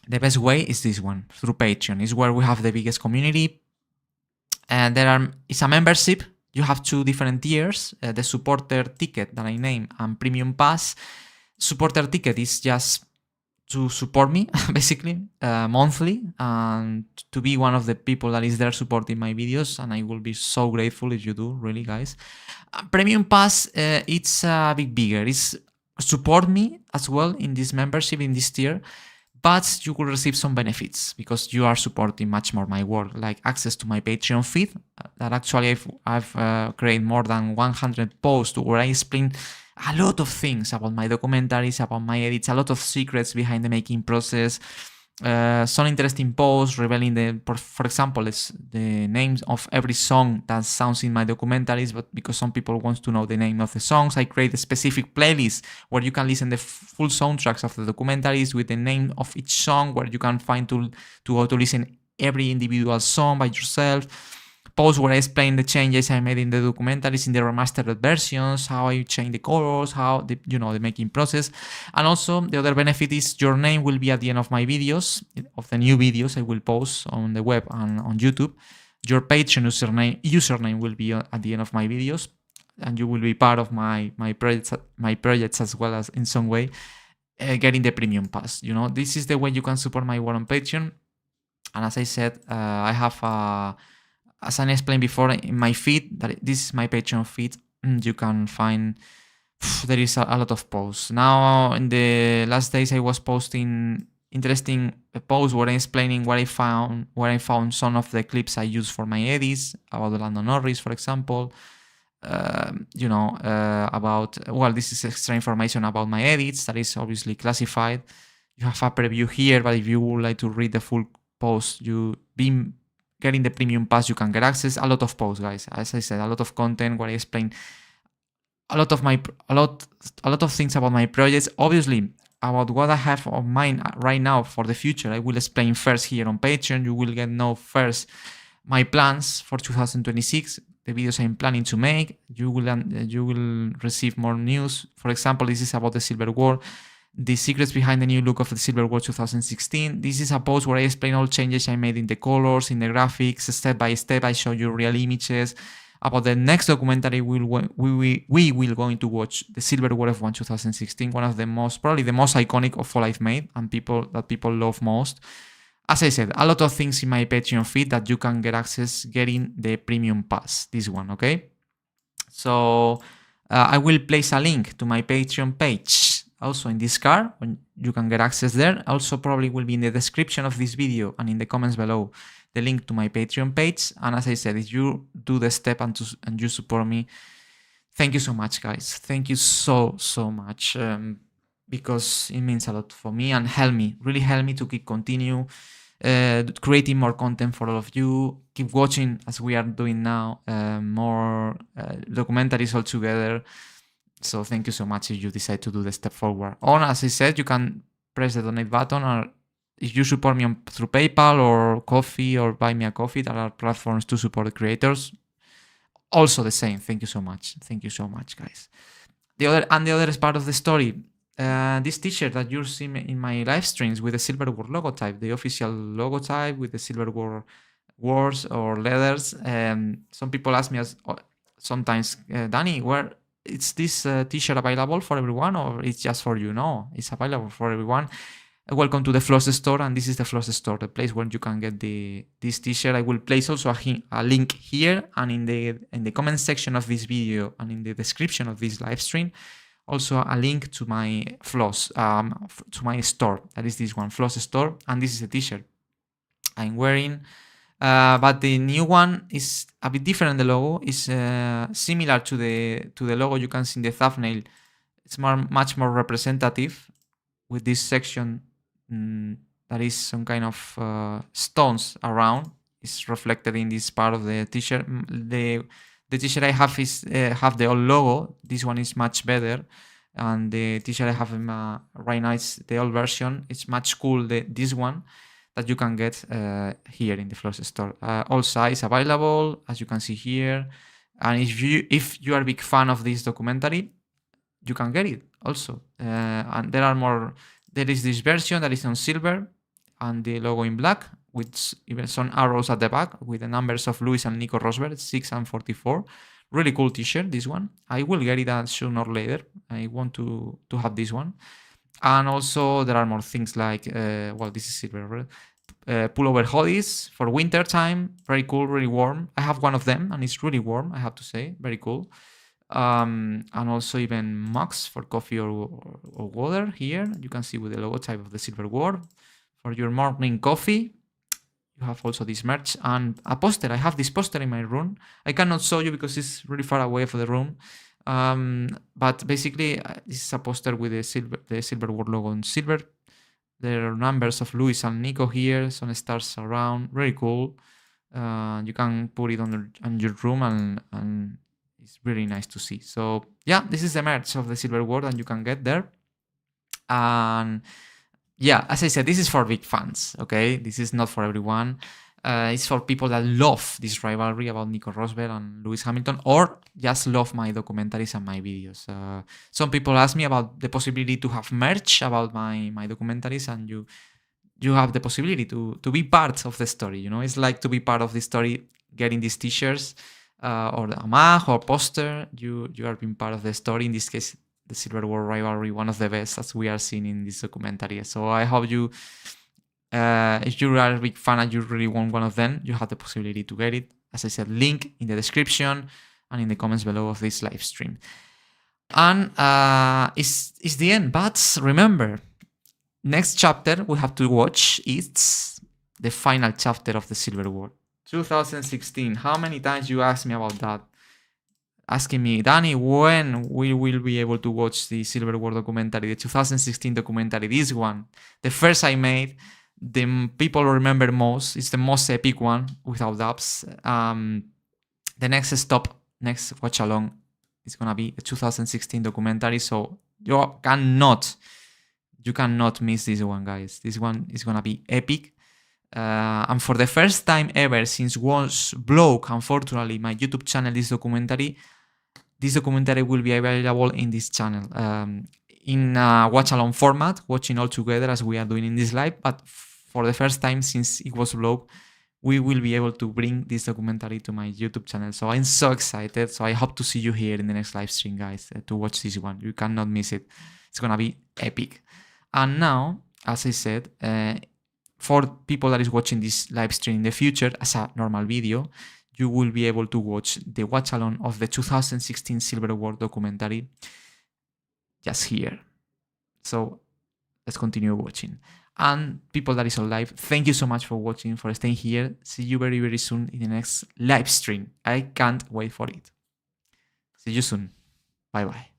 the best way is this one, through Patreon. It's where we have the biggest community. And it's a membership. You have two different tiers. The supporter ticket that I name and premium pass. Supporter ticket is just to support me, basically, monthly, and to be one of the people that is there supporting my videos. And I will be so grateful if you do, really, guys. Premium pass, it's a bit bigger. It's support me as well in this membership, in this tier. But you will receive some benefits because you are supporting much more my work, like access to my Patreon feed. That actually I've created more than 100 posts where I explain a lot of things about my documentaries, about my edits, a lot of secrets behind the making process. Some interesting posts revealing for example, it's the names of every song that sounds in my documentaries, but because some people want to know the name of the songs, I create a specific playlist where you can listen the full soundtracks of the documentaries with the name of each song, where you can find to go to listen every individual song by yourself. Posts where I explain the changes I made in the documentaries, in the remastered versions, how I change the colors, how the making process. And also the other benefit is your name will be at the end of my videos, of the new videos I will post on the web and on YouTube. Your Patreon username will be at the end of my videos, and you will be part of my projects as well, as in some way getting the premium pass. This is the way you can support my work on Patreon. And as I said, I have as I explained before in my feed, this is my Patreon feed. You can find there is a lot of posts. Now, in the last days, I was posting interesting posts where I'm explaining where I found some of the clips I use for my edits, about the Lando Norris, for example. This is extra information about my edits that is obviously classified. You have a preview here, but if you would like to read the full post, getting the premium pass, you can get access. A lot of posts, guys. As I said, a lot of content where I explain a lot of things about my projects. Obviously, about what I have on mind right now for the future, I will explain first here on Patreon. You will know first my plans for 2026, the videos I'm planning to make. You will receive more news. For example, this is about the Silver War, the secrets behind the new look of the Silver War 2016. This is a post where I explain all changes I made in the colors, in the graphics, step by step. I show you real images. About the next documentary, we will going to watch the Silver War F1 2016, one of the probably the most iconic of all I've made, and that people love most. As I said, a lot of things in my Patreon feed that you can get access getting the premium pass, this one, okay? So I will place a link to my Patreon page also in this card, when you can get access there. Also probably will be in the description of this video and in the comments below the link to my Patreon page. And as I said, if you do the step and you support me, thank you so much, guys. Thank you so much, because it means a lot for me and really help me to keep continue creating more content for all of you. Keep watching, as we are doing now, more documentaries all together. So thank you so much if you decide to do the step forward. Or as I said, you can press the donate button, or if you support me through PayPal or Coffee or Buy Me a Coffee, there are platforms to support the creators. Also the same. Thank you so much. Thank you so much, guys. The other part of the story, this t-shirt that you're seeing in my live streams with the Silver War logotype, the official logotype with the Silver War words or letters. Some people ask me sometimes, Danny, is this t-shirt available for everyone, or it's just for you? No, it's available for everyone. Welcome to the Floss store, and this is the Floss store, the place where you can get this t-shirt. I will place also a link here and in the comment section of this video and in the description of this live stream. Also a link to my Floss, to my store. That is this one, Floss store, and this is the t-shirt I'm wearing. But the new one is a bit different. The logo is similar to the logo you can see in the thumbnail. It's much more representative, with this section that is some kind of stones around. It's reflected in this part of the t-shirt. The t-shirt I have have the old logo. This one is much better. And the t-shirt I have right now is the old version. It's much cool, this one that you can get here in the Flows store. All size available, as you can see here. And if you are a big fan of this documentary, you can get it also. And there is this version that is on silver and the logo in black, with even some arrows at the back with the numbers of Lewis and Nico Rosberg, 6 and 44. Really cool t-shirt, this one. I will get it sooner or later. I want to have this one. And also there are more things like, well, this is silver, pullover hoodies for winter time. Very cool, really warm. I have one of them and it's really warm, I have to say. Very cool. And also even mugs for coffee or water here. You can see with the logotype of the Silver War. For your morning coffee, you have also this merch and a poster. I have this poster in my room. I cannot show you because it's really far away from the room. But basically, this is a poster with the Silver War logo in silver. There are numbers of Lewis and Nico here, some stars around. Really cool. You can put it on your room and it's really nice to see. So yeah, this is the merch of the Silver War and you can get there. And yeah, as I said, this is for big fans, okay? This is not for everyone. It's for people that love this rivalry about Nico Rosberg and Lewis Hamilton, or just love my documentaries and my videos. Some people ask me about the possibility to have merch about my documentaries, and you have the possibility to be part of the story. You know, it's like to be part of the story, getting these t-shirts or a mug or poster. You are being part of the story. In this case, the Silver War rivalry, one of the best as we are seeing in this documentary. So I hope you, if you are a big fan and you really want one of them, you have the possibility to get it. As I said, link in the description and in the comments below of this live stream. And it's the end, but remember, next chapter we have to watch, it's the final chapter of the Silver War. 2016, how many times you asked me about that? Asking me, Danny, when we will be able to watch the Silver War documentary, the 2016 documentary, this one, the first I made, the people remember most, it's the most epic one, without doubts. The next stop, next watch-along, is gonna be a 2016 documentary, so you cannot miss this one, guys. This one is gonna be epic. And for the first time ever since was blocked, unfortunately, my YouTube channel, this documentary will be available in this channel in a watch-along format, watching all together as we are doing in this live. But for the first time since it was blocked, we will be able to bring this documentary to my YouTube channel. So I'm so excited. So I hope to see you here in the next live stream, guys, to watch this one. You cannot miss it. It's gonna be epic. And now, as I said, for people that is watching this live stream in the future as a normal video, you will be able to watch the watch-along of the 2016 Silver War documentary just here. So let's continue watching. And people that is on live, thank you so much for watching, for staying here. See you very, very soon in the next live stream. I can't wait for it. See you soon. Bye-bye.